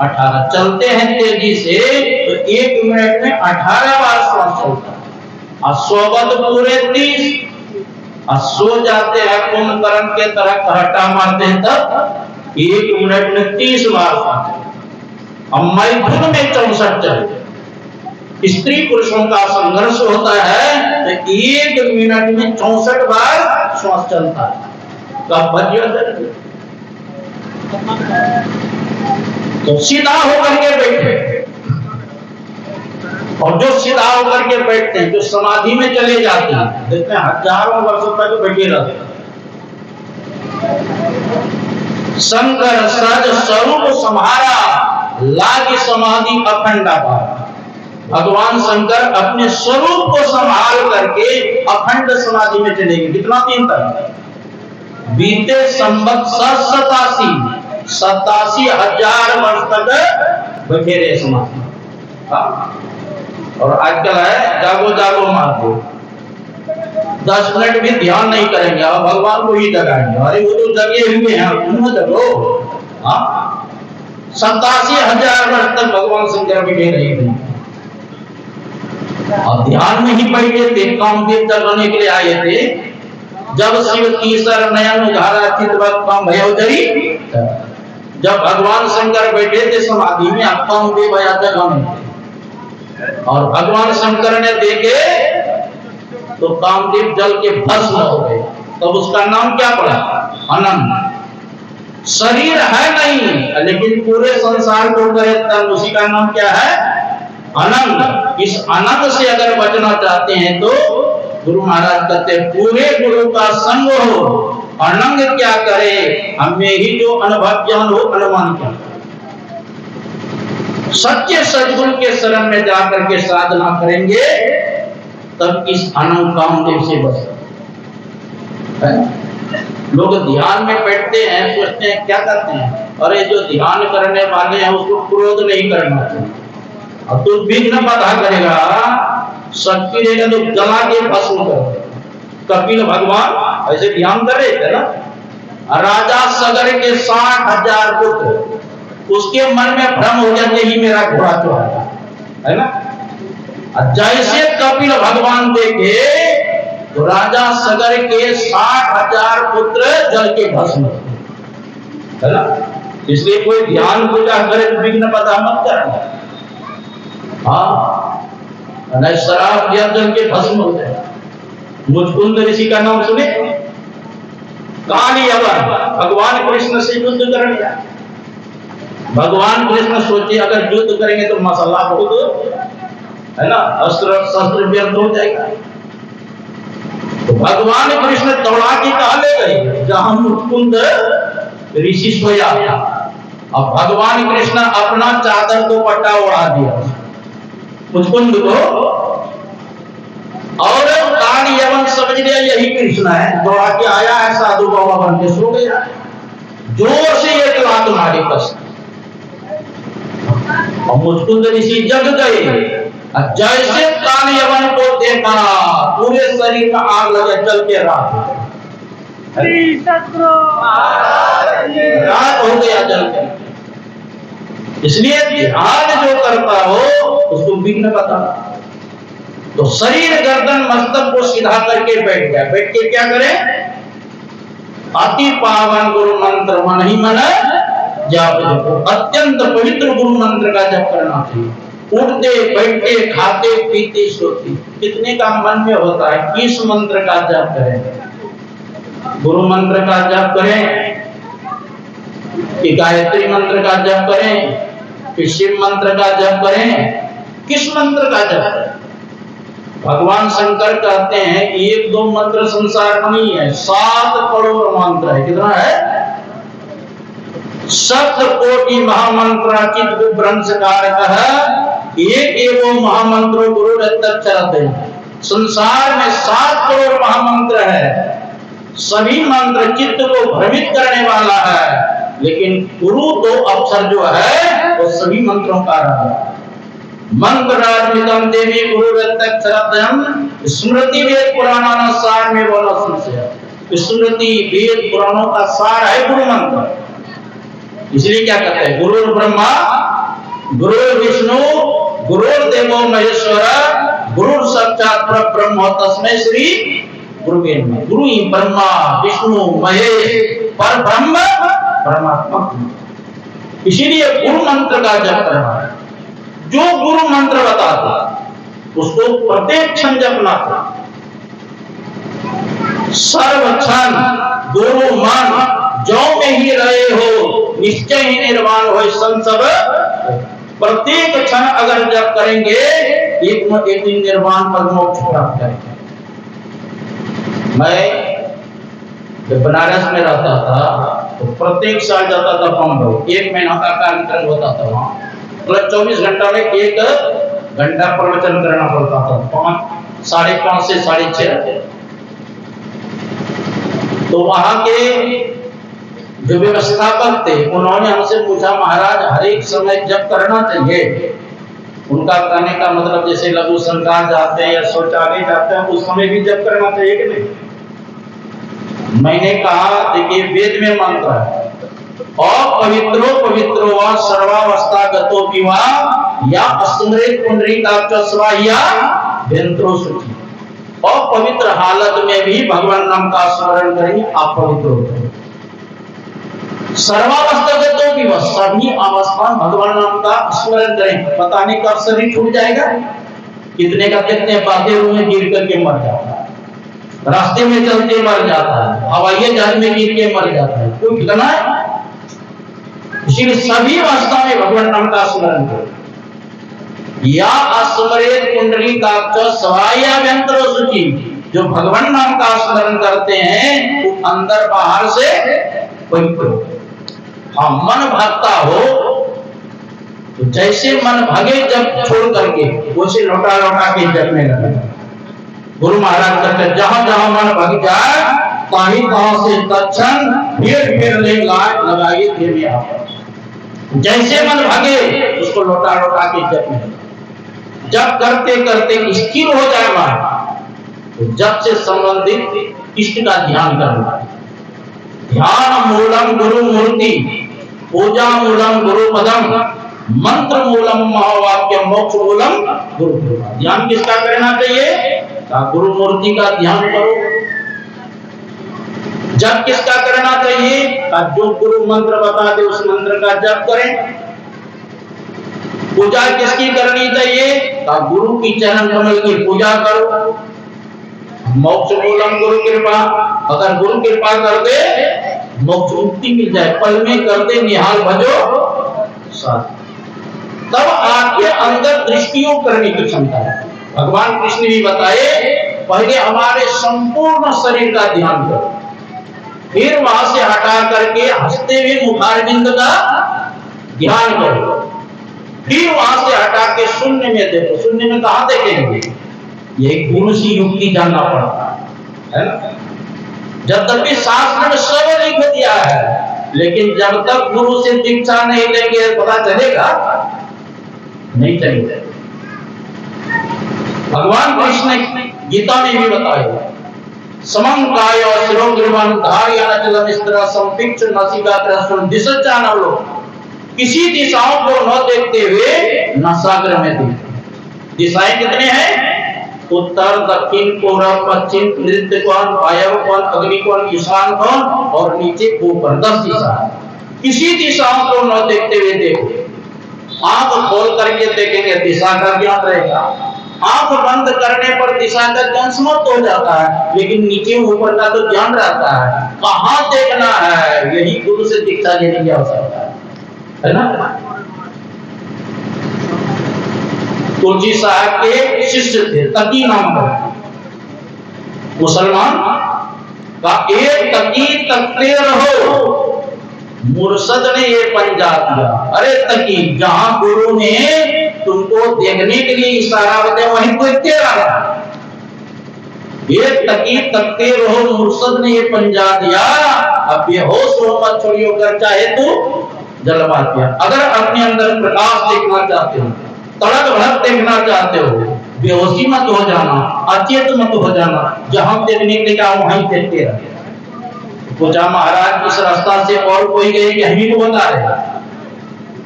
18, चलते हैं तेजी से तो 1 मिनट में 18 बार सांस चलता। और सोबत पूरे 30, और सो जाते हैं कुंभकर्ण के तरह कहटा मारते हैं तब 1 मिनट में 30 बार सांस चलता। और मैथुन में 64 चलते। स्त्री पुरुषों का संघर्ष होता है तो 1 मिनट में 64 बार श्वास चलता है। तो सीधा होकर के बैठे, और जो सीधा होकर के बैठते हैं, जो समाधि में चले जाते हैं, देखते हैं हजारों वर्षों तक बैठे रहते हैं। शंकर सज स्वरूप सम्हारा, लागी समाधि अखंडा पारा। भगवान शंकर अपने स्वरूप को संभाल करके अखंड समाधि में चलेंगे। कितना दिन तक? बीते संवत 87,000 वर्ष तक बैठे रहे समाधि। और आजकल है जागो जागो मारते, 10 मिनट भी ध्यान नहीं करेंगे और भगवान को ही जगाएंगे। अरे वो तो जगे हुए हैं, उन्होंने जगो। 87,000 वर्ष तक भगवान शंकर बैठे रहे थे और ध्यान में ही बैठे थे। कामदेव जगाने के लिए आए थे। जब शिव कीसर नयन उधारा चितवत काम भयोदरी, जब भगवान शंकर बैठे थे समाधि में, कामदेव आया जगाने। और भगवान शंकर ने देखे तो कामदेव जल के भस्म हो गए। तब उसका नाम क्या पड़ा? अनंत। शरीर है नहीं लेकिन पूरे संसार को करे तन, उसी का नाम क्या है? अनंत। इस अनंत से अगर बचना चाहते हैं तो गुरु महाराज कहते पूरे गुरु का संग हो, अनंग क्या करे, हमें ही जो अनुभव ज्ञान हो अनुमान क्या। सच्चे सदगुरु के शरण में जाकर के साधना करेंगे तब इस अनंग कामदेव से बच सकते हैं। लोग ध्यान में बैठते हैं, सोचते हैं क्या करते हैं, अरे जो ध्यान करने वाले हैं उसको क्रोध नहीं करना चाहिए। अब तो विघ्न बाधा करेगा, शक्ति रहेगा तो जला के भस्म कर। कपिल भगवान ऐसे ध्यान कर रहे थे ना। राजा सगर के 60,000 पुत्र, उसके मन में भ्रम हो गया कि ही मेरा घोड़ा चढ़ा है ना। जैसे कपिल भगवान देखे तो राजा सगर के 60,000 पुत्र जल के भस्म है ना। इसलिए कोई ध्यान पूजा करे तो विघ्न बाधा मत करना। नहीं शराब या जल के भस्म हो जाए। मुचकुंद ऋषि का नाम सुने? काली अवर भगवान कृष्ण से युद्ध कर लिया। भगवान कृष्ण सोचे अगर युद्ध करेंगे तो मसाला बहुत है ना, अस्त्र शस्त्र व्यर्थ हो जाएगा। तो भगवान कृष्ण दौड़ा के कहा ले गए जहां मुचकुंद ऋषि सोया था। अब भगवान कृष्ण अपना चादर को पट्टा उड़ा दिया मुचकुंद को, और काल यवन समझ लिया यही कृष्ण है, दौड़ा के आया है, साधु बाबा बन के सो गया। जोर से एक लात मारी कस, और मुचकुंद ऋषि जग गए। जैसे काल यवन को देखा पूरे शरीर में आग लगे, जल के रात हो गया जल के। इसलिए ध्यान जो करता हो उसको विघ्न बता। तो शरीर गर्दन मस्तक को सीधा करके बैठ गया। बैठ के क्या करें? अति पावन गुरु मंत्र मन ही मन जाप जपो। अत्यंत पवित्र गुरु मंत्र का जप करना चाहिए। उठते बैठते खाते पीते सोते कितने का मन में होता है, किस मंत्र का जप करें? गुरु मंत्र का जप करें कि गायत्री मंत्र का जप करें कि शिव मंत्र का जप करें? किस मंत्र का जप करें? भगवान शंकर कहते हैं 1-2 मंत्र संसार में नहीं है, 7 करोड़ मंत्र है। कितना है? 7 कोटि महामंत्र चित भ्रंशकार कह एक एवं महामंत्रो गुरु दत्त चरते। संसार में 7 करोड़ महामंत्र है, सभी मंत्र चित्त को भ्रमित करने वाला है, लेकिन गुरु 2 अक्षर जो है वो सभी मंत्रों का राजा है। मंत्रराजमितम देवी गुरु रत्नक्षरद्वयम् स्मृति वेद पुराणानां सार में बोला संशय। स्मृति वेद पुराणों का सार है गुरु मंत्र। इसलिए क्या कहते हैं, गुरु ब्रह्मा गुरु विष्णु गुरु देवो महेश्वर गुरु साक्षात परब्रह्म तस्मै श्री गुरुवे नमः। गुरु ही ब्रह्मा विष्णु महेश पर ब्रह्म परमात्मा। इसीलिए गुरु मंत्र का जप करना है। जो गुरु मंत्र बताता उसको प्रत्येक क्षण जपना था। सर्व क्षण गुरु मन जो में ही रहे हो निश्चय ही निर्वाण हो संसब। प्रत्येक क्षण अगर जप करेंगे एक न एक दिन निर्वाण पद मोक्ष प्राप्त करेंगे। मैं जब बनारस में रहता था तो प्रत्येक साल जाता था पंप, 1 महीना का कार्यक्रम होता था वहां, मतलब 24 घंटा में 1 घंटा प्रवचन करना पड़ता था, 5:30 से 6:30। तो वहां के जो व्यवस्थापक थे उन्होंने हमसे पूछा, महाराज हर एक समय जप करना चाहिए? उनका कहने का मतलब जैसे लघु संकाल जाते हैं या शौचालय जाते हैं उस समय भी जप करना चाहिए कि नहीं? मैंने कहा देखिए वेद में मंत्र है, अपवित्रो पवित्रो वा सर्वावस्थागतो विवा या अस्मृत पुंडरीकाक्षस्वा या व्यंत्रो सुखी। अपवित्र हालत में भी भगवान नाम का स्मरण करेंगे आप पवित्र होते। सर्वावस्थागतो विवा सभी अवस्था भगवान नाम का स्मरण करें। पता नहीं कब शरीर छूट जाएगा, कितने का कितने बातें में गिर करके मर जाता है, रास्ते में चलते मर जाता है, हवाई जहाज में गिर के मर जाता है, कोई ठिकाना है? इसीलिए सभी अवस्था में भगवान नाम का स्मरण करें। या अस्मरेत पुंडरीकाक्ष सवाया व्यंत्रो शुचि। जो भगवान नाम का स्मरण करते हैं वो अंदर बाहर से पवित्र हो। हाँ, मन भागता हो तो जैसे मन भागे जब छोड़ करके उसे लौटा लौटा के जपने लगे। गुरु महाराज कहते जहां जहां मन भाग जाए कहीं से तत्क्षण फिर लगाइए फिर भी आप जैसे मन भागे उसको लौटा लौटा के जपने। जब करते करते स्थिर हो जाएगा तो जब से संबंधित इष्ट का ध्यान करना। ध्यान मूलम गुरु मूर्ति, पूजा मूलम गुरु पदम, मंत्र मूलम महावाक्य, मोक्ष मूलम गुरु कृपा। ध्यान किसका करना चाहिए? गुरु मूर्ति का ध्यान करो। जप किसका करना चाहिए? जो गुरु मंत्र बता दे उस मंत्र का जप करें। पूजा किसकी करनी चाहिए? गुरु की चरण कमल की पूजा करो। मोक्ष मूलम गुरु कृपा, अगर गुरु कृपा कर दे मोक्ष मुक्ति मिल जाए, पल में कर दे निहाल भजो साथ। तब आपके अंदर दृष्टियों करने की क्षमता है। भगवान कृष्ण भी बताए पहले हमारे संपूर्ण शरीर का ध्यान करो, फिर वहां से हटा करके हंसते हुए मुखारविंद का ध्यान करो, फिर वहां से हटा के शून्य में देखो। शून्य में कहां देखेंगे? ये गुरु की युक्ति जानना पड़ता है ना। जब तक भी शास्त्र में सब लिख दिया है, लेकिन जब तक गुरु से दीक्षा नहीं लेंगे पता चलेगा नहीं चलेगा। भगवान कृष्ण ने गीता में भी बताया समं काय शिरो गिरवन धार्याचलम इस तरह संपिक्ष नसिका त्रसन दिशा नवलो। किसी दिशाओं को न देखते हुए नसाग्र में देखते। दिशाएं कितने हैं? उत्तर दक्षिण पूर्व पश्चिम नृत्य कोण वायव्य कोण अग्नि कोण ईशान कोण और नीचे ऊपर 10 दिशा। किसी दिशाओं को न देखते हुए देखो। आंख खोल करके देखेंगे दिशा का ज्ञान रहेगा, आंख बंद करने पर दिशा का ज्ञान समाप्त हो जाता है, लेकिन नीचे ऊपर का तो ज्ञान रहता है। कहां देखना है यही गुरु से दीक्षा लेने की आवश्यकता है ना। तुलसी साहब के शिष्य थे तकी नाम का मुसलमान का, एक तकी तकते रहो मुर्शद ने ये पंजा दिया। अरे तकी, जहां गुरु ने तुमको देखने के लिए इशारा बताया वहीं देखते रहा। ये तकी तकते रहो, मुर्शद ने ये पंजा दिया, अब बेहोश हो मत छोड़ियो, कर चाहे तो जलवा दिया। अगर अपने अंदर प्रकाश देखना चाहते हो, तड़क भड़क देखना चाहते हो, बेहोशी मत हो जाना, अचेत मत हो जाना, जहां देखने के लिए वहीं देखते रहे। पूछा महाराज इस रास्ता से और कोई गए कि हम ही को बता रहे?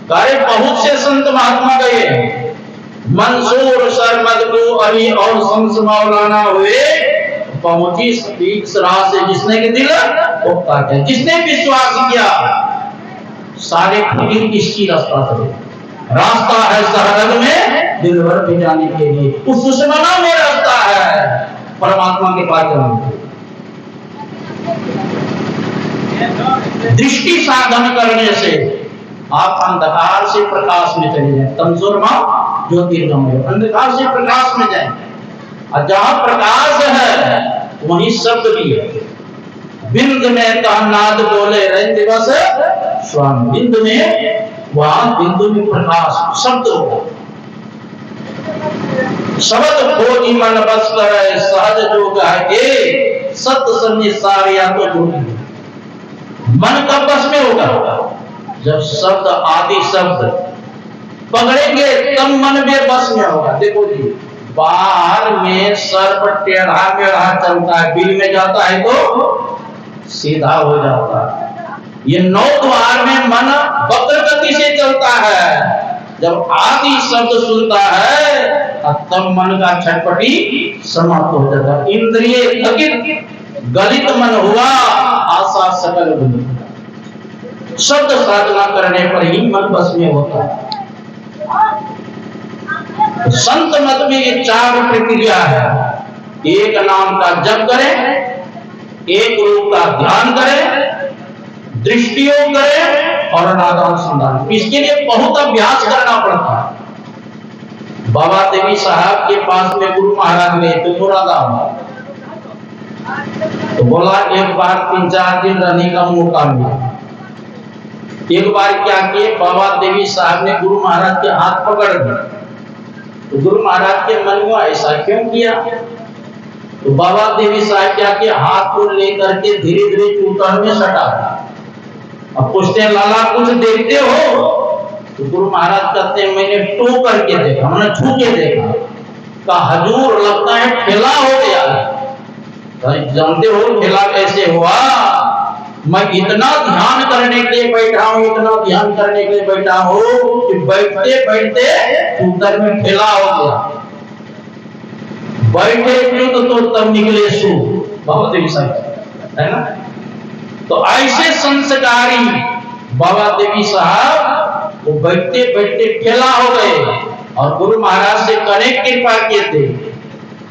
कार्य बहुत से संत महात्मा गए, मंसूर सरमदगु अली और शम्स मौलाना हुए, पहुंची इस राह से जिसने के दिल वो काटे, जिसने विश्वास किया सारे फकीर किसकी रास्ता से, रास्ता है सरहद में दिल भर के जाने के लिए, उस दुश्मना में रास्ता है परमात्मा के पास जाने के। दृष्टि साधन करने से आप अंधकार से प्रकाश में चले जाए, तमसुरमा ज्योतिर्गमय, अंधकार से प्रकाश में जाए। और जहां प्रकाश है वहीं शब्द भी है। बिंद में तहनाद बोले रहे दिवस स्वामी, बिंद में वहां बिंदु में प्रकाश शब्द हो। शब्द खोजी मन बस करे, सहज जो गाए सत्य संसार या तो जोगी। मन कब बस में होगा? जब शब्द आदि शब्द पकड़ेंगे तब मन में बस में होगा। देखो जी, बाहर में सर्प टेढ़ा मेढ़ा चलता है, बिल में जाता है तो सीधा हो जाता है। ये 9 द्वार में मन वक्र गति से चलता है। जब आदि शब्द सुनता है तब मन का छटपटी समाप्त हो जाता है। इंद्रिय थकित गलित मन हुआ, आशा सकल बुझी। शब्द साधना करने पर ही मन बस में होता है। संत मत में ये 4 प्रक्रिया है। एक नाम का जप करें, एक रूप का ध्यान करें, दृष्टियों करें और नादानुसंधान। इसके लिए बहुत अभ्यास करना पड़ता है। बाबा देवी साहब के पास में गुरु महाराज गए थे मुरादाबाद, तो बोला एक बार 3-4 दिन रहने का मौका मिला। एक बार क्या किए, बाबा देवी साहब ने गुरु महाराज के हाथ पकड़ दिए। तो गुरु महाराज के मन में ऐसा क्यों किया? तो बाबा देवी साहब क्या किया, हाथ को लेकर के धीरे धीरे चूतर में सटा। अब पूछते लाला कुछ देखते हो? तो गुरु महाराज कहते हैं मैंने टू करके देखा, मैंने छू के देखा। का हजूर लगता है ठेला हो गया। जानते हो ठेला कैसे हुआ? मैं इतना ध्यान करने के लिए बैठा हूँ, इतना ध्यान करने के लिए बैठा हूँ कि बैठते बैठते उधर में ठेला हो गया। बैठे तो तब निकले सू, बहुत ही सही है ना। तो ऐसे संस्कारी बाबा देवी साहब वो बैठते बैठते ठेला हो गए और गुरु महाराज से कनेक्ट कृपा किए थे।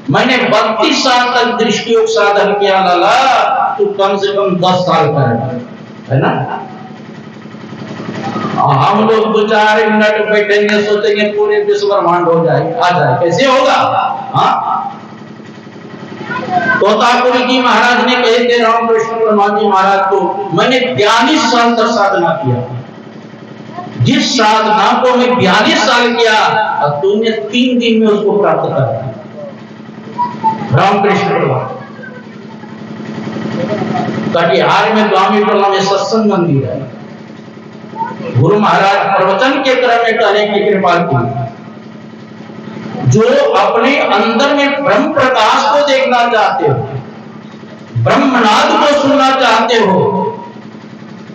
मैंने 32 साल तक दृष्टि योग साधन किया लाला, तू कम से कम 10 साल का है ना। हम लोग 2-4 मिनट बैठेंगे सोचेंगे पूरे विश्व ब्रह्मांड हो जाए, आ जाए, कैसे होगा? हाँ, तोतापुरी जी महाराज ने कहे थे रामकृष्ण परमहंस जी महाराज को, मैंने 42 साल तक साधना किया। जिस साधना को मैं 42 साल किया और तुमने 3 दिन में उसको प्राप्त कर दिया। रामकृष्ण कटिहार में स्वामी टोला में सत्संग मंदिर है। गुरु महाराज प्रवचन के क्रम में कहने की कृपा की, जो अपने अंदर में ब्रह्म प्रकाश को देखना चाहते हो, ब्रह्मनाद को सुनना चाहते हो,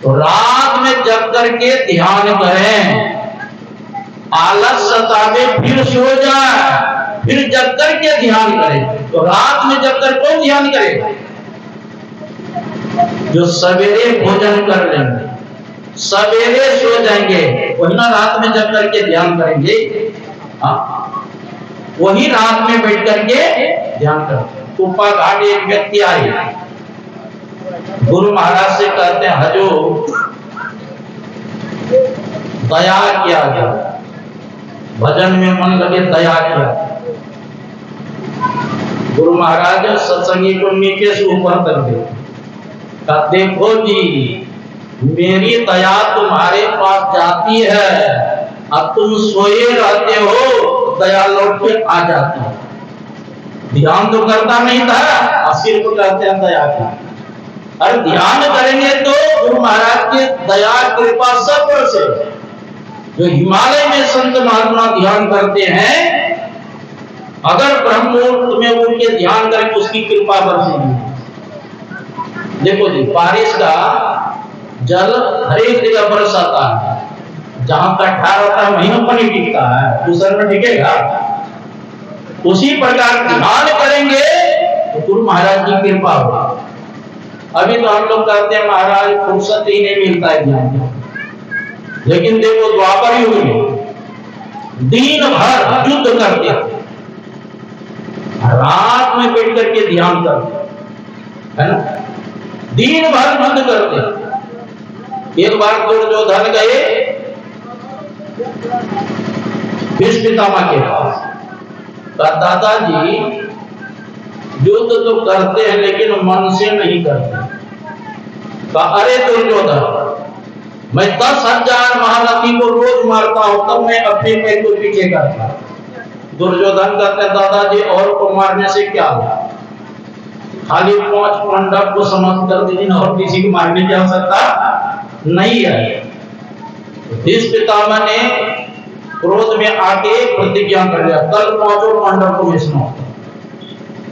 तो रात में जग करके ध्यान करें। आलस सतावे फिर सो जाए, फिर जग करके ध्यान करें। तो रात में जग कर कौन ध्यान करेगा? जो सवेरे भोजन कर लेंगे, सवेरे सो जाएंगे, वही ना रात में जग करके ध्यान करेंगे। वही रात में बैठ करके ध्यान करते। कुप्पा घाट एक व्यक्ति आए, गुरु महाराज से कहते हैं हजूर दया किया जाए, भजन में मन लगे, दया किया। गुरु महाराज सत्संगी को नीचे से ऊपर कर दे, देखो जी मेरी दया तुम्हारे पास जाती है, अब तुम सोए रहते हो, दया लौट के आ जाती है। ध्यान तो करता नहीं था, सिर्फ कहते हैं दया की। अरे ध्यान करेंगे तो गुरु महाराज की दया कृपा सब पर से। जो हिमालय में संत महात्मा ध्यान करते हैं, अगर ब्रह्म मुहूर्त में उनके ध्यान करके उसकी कृपा बरसेगी। देखो जी, बारिश का जल हर एक जगह बरसाता है, जहां कट्ठा होता है वहीं पर नहीं टिकता है, दूसरे में टिकेगा। उसी प्रकार ध्यान करेंगे तो गुरु महाराज की कृपा होगी। अभी तो हम लोग कहते हैं महाराज फुर्सत ही नहीं मिलता है ध्यान, लेकिन देखो द्वापर युग में दिन भर युद्ध करते थे, रात में बैठ करके ध्यान करते है ना, दिन भर युद्ध करते। एक बार दुर्योधन गए भीष्म पितामह के पास, दादाजी युद्ध तो करते हैं लेकिन मन से नहीं करते। अरे दुर्योधन, मैं 10,000 महारथी को रोज मारता हूं, तब मैं अपने पैर को पीछे करता। दुर्योधन कहते हैं दादाजी और को मारने से क्या हुआ, खाली 5 पांडव को समाप्त कर दीजिए और किसी को मारने की आवश्यकता नहीं है। भीष्म पितामह ने क्रोध में आके प्रतिज्ञा कर लिया, कल 5 पांडव को मैं समाप्त।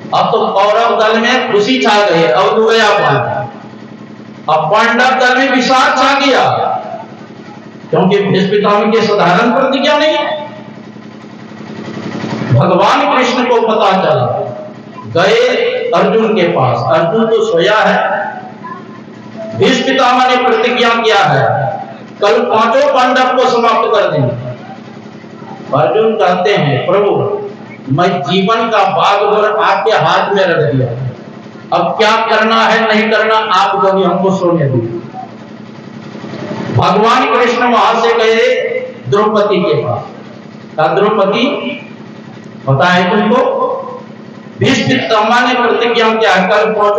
अब तो कौरव दल में खुशी छा गई, अब तो गया बात। अब पांडव दल में विषाद छा गया, क्योंकि भीष्म पितामह की साधारण प्रतिज्ञा नहीं है। भगवान कृष्ण को पता चला, गए अर्जुन के पास, अर्जुन तो सोया है, भीष्म पितामह ने प्रतिज्ञा किया है कल 5 पांडव को समाप्त कर देंगे। अर्जुन कहते हैं प्रभु, मैं जीवन का भाग भर आपके हाथ में रख दिया, अब क्या करना है नहीं करना आप कभी हमको सोने दीजिए। भगवान कृष्ण वहां से गए द्रौपदी के पास, कहा द्रौपदी पता है तुमको, भीष्म पितामह ने प्रतिज्ञा किया कल 5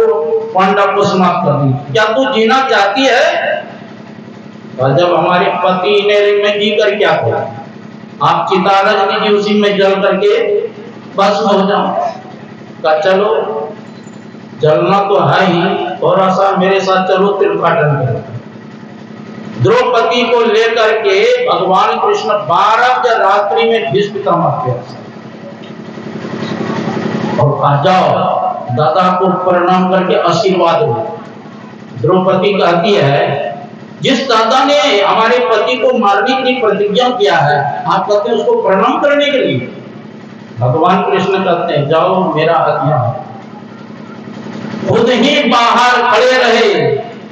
पांडव को समाप्त कर दी, क्या तू जीना चाहती है? जब हमारे पति ने में जी कर क्या किया, आप चिता रच दीजिए, उसी में जल करके बस हो जाओ। का चलो, जलना तो है ही, थोड़ा सा मेरे साथ चलो तीर्थाटन करो। द्रौपदी को लेकर के भगवान कृष्ण 12 रात्रि में भीष्म पितामह के और आ जाओ दादा को प्रणाम करके आशीर्वाद दो। द्रौपदी कहती है, जिस दादा ने हमारे पति को मारने की प्रतिज्ञा किया है, आप कहते हैं उसको प्रणाम करने के लिए? भगवान कृष्ण कहते हैं जाओ, मेरा आज्ञा है। खुद ही बाहर खड़े रहे,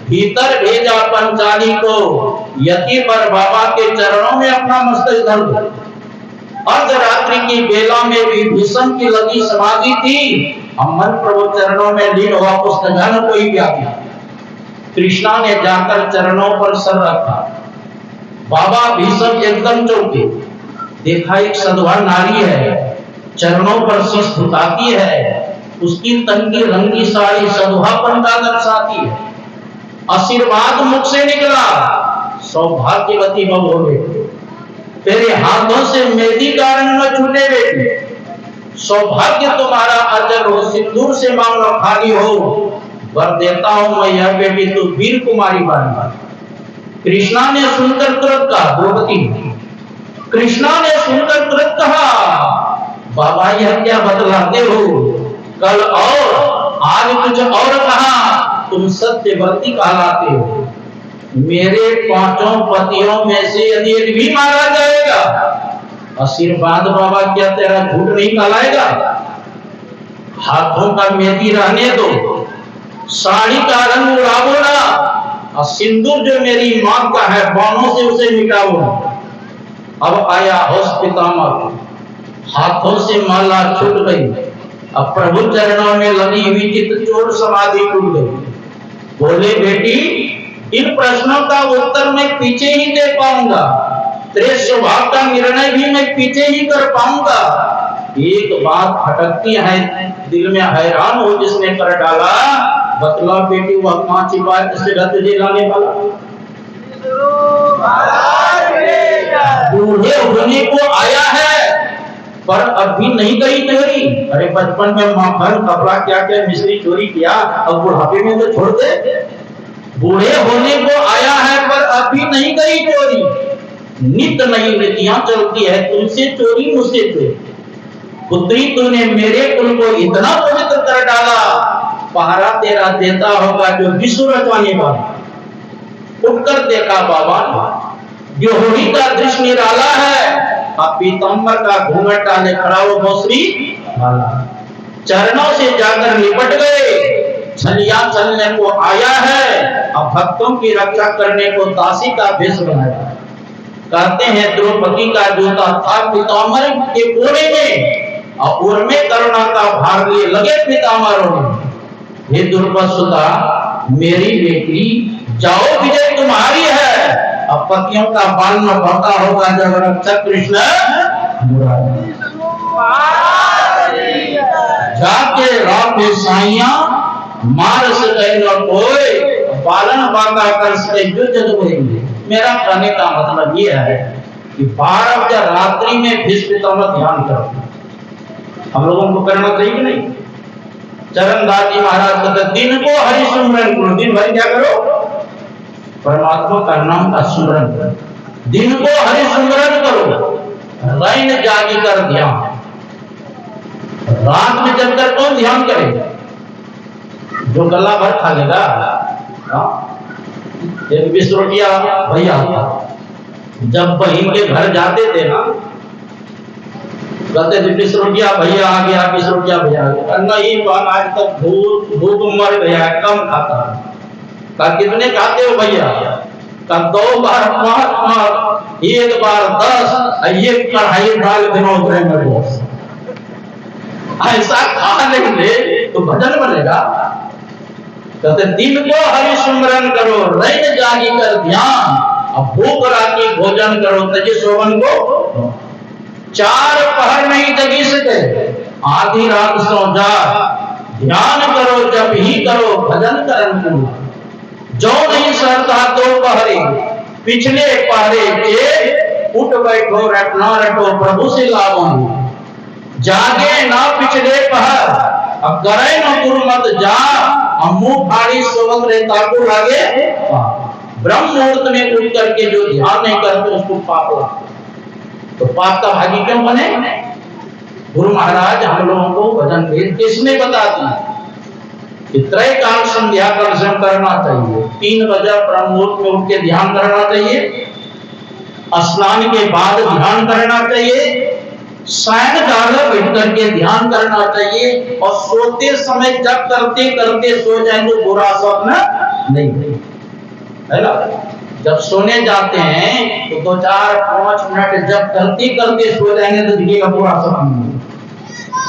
भीतर भेजा पंचाली को, यति पर बाबा के चरणों में अपना मस्तक धर दो। अर्धरात्रि की बेला में विभीषण की लगी समाधि थी, अमन प्रभु चरणों में लीन हुआ, उसका धन कोई क्या किया। कृष्णा ने जाकर चरणों पर सर रखा, बाबा भीषण एकदम चौंके, देखा एक सधवा नारी है, चरणों पर शीश झुकाती है, उसकी तन की रंगी साड़ी सधवापन का दर्शाती है। आशीर्वाद मुख से निकला, सौभाग्यवती बहू हो बेटी, तेरे हाथों से मेहंदी का रंग न छूटे बेटी, सौभाग्य तुम्हारा अचल हो, सिंदूर से मांगना खाली हो, वर देता हूं मैं यह बेटी तू वीर कुमारी बन। कृष्णा ने सुनकर तुरंत कहा, द्रौपदी कृष्णा ने सुनकर तुरंत कहा, बाबा यह क्या बतलाते हो, कल और आज कुछ और कहा, तुम सत्यव्रती कहलाते हो। मेरे 5 पतियों में से यदि एक भी मारा जाएगा, आशीर्वाद बाबा क्या तेरा झूठ नहीं कहलाएगा? हाथों का मेहंदी रहने दो, साड़ी का रंग उड़ावो ना, और सिंदूर जो मेरी मां का है बाणों से उसे मिटाओ ना। अब आया होश पितामह, हाथों से माला छूट गई, अब प्रभु चरणों में लगी हुई चित्तचोर समाधि टूट गई। बोले बेटी, इन प्रश्नों का उत्तर मैं पीछे ही दे पाऊंगा, तेरे स्वभाव का निर्णय भी मैं पीछे ही कर पाऊंगा। एक बात खटकती है दिल में, हैरान हो जिसने कर डाला, बतला बेटी वह कहां छिपा है जिससे रथ लाने वाला? बूढ़े होने को आया है, पर अभी नहीं गई चोरी। अरे बचपन में माखन कपड़ा क्या क्या मिश्री चोरी किया, अब बुढ़ापे में तो छोड़ दे। बूढ़े होने को आया है पर अभी नहीं गई चोरी। नित नई रीतियां चलती है, तुमसे चोरी मुझसे चोरी। पुत्री तूने मेरे कुल को इतना पवित्र कर डाला, पहरा तेरा देता होगा जो विश्व रचवाने वाला। उठकर देखा बाबा, जोहरी का दृश्य निराला है। अब पीताम्बर का घूंघट डाले खड़ा वो भोसरी वाला, चरणों से जाकर निपट गए। छलिया चलने को आया है, अब भक्तों की रक्षा करने को दासी का भेष बनाया। कहते हैं द्रौपदी का जूता था पीताम्बर के कोने में, और में करुणा का भार लिए लगे पीताम्बरों ने। हे दुर्बसुता मेरी बेटी, जाओ विजय तुम्हारी है। अब पतियों का बाल न बढ़ता होगा जब रक्षक कृष्ण मुरारी। जाके राम साइया मार सके न कोई, पालन बाका कर सके युद्ध होंगे। मेरा कहने का मतलब ये है कि 12 बजे रात्रि में भीष्म ध्यान करो। हम लोगों को करना चाहिए कि नहीं? चरणदास जी महाराज कहते दिन को हरि सुमरन करो। दिन भर क्या करो? परमात्मा का नाम का सुमरन करो। दिन को हरि सुमरन करो, रैन जागी कर ध्यान। रात में जब तक कौन ध्यान करेगा? जो गला भर खा लेगा। एक 20 रोटियां भैया जब बहन के घर जाते थे ना, कहते थे 20 रोटियां भैया आ गया, 20 रोटियां भैया आ गया। नहीं बहन आज तक भूख मर गया, कम खाता। का कितने खाते हो भैया? का 2 बार 5, 1 बार 10, एक कढ़ाई दाल भिगोते में। ऐसा खा लेंगे तो भजन बनेगा। कहते दिन को हरि सुमरन करो, रैन जागी कर ध्यान। अब भूख राखी भोजन करो, तजे सोवन को 4 पहर नहीं जगी सके, आधी रात सो जा। ध्यान करो जब ही करो, भजन करन करो। जो नहीं सहता 2 पहरे, पिछले पहरे के उठ बैठो, रटना रटो प्रभु से लाभो। जागे ना पिछले पहर, अब करे न गुरुमत जा। मुंह फाड़ी सोवत रहता को लागे। ब्रह्म मुहूर्त में उठ करके जो ध्यान नहीं करते उसको पाप लगता। तो पाप का भागी क्यों बने? गुरु महाराज हम लोगों को भजन भेद किसने बता दी कि त्रय काल संध्या दर्शन करना चाहिए। 3 बजे ब्रह्म मुहूर्त में उठ के ध्यान करना चाहिए, स्नान के बाद ध्यान करना चाहिए, शयन काल बैठ करके ध्यान करना चाहिए, और सोते समय जब करते करते सो जाए तो बुरा स्वप्न नहीं है ना। जब सोने जाते हैं तो 2-4-5 मिनट जब करते करते सो जाएंगे तो दिखेगा बुरा स्वप्न नहीं।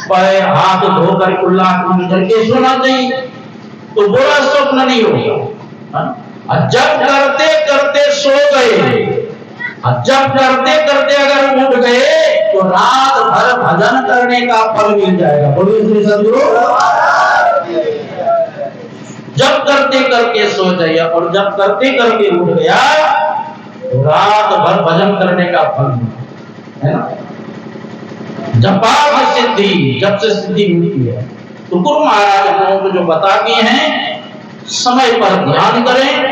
पैर हाथ धोकर कुल्ला करके सोना चाहिए तो बुरा स्वप्न नहीं होगा। और जब करते करते सो गए, जब करते करते अगर उठ गए तो रात भर भजन करने का फल मिल जाएगा। बोलिए श्री सद्गुरु। जब करते करके सो जाइए और जब करते करके उठ गया तो रात भर भजन करने का फल है ना। जपाप सिद्धि, जब से सिद्धि मिलती है। तो गुरु महाराज हम लोगों को जो बता दिए हैं, समय पर ध्यान करें,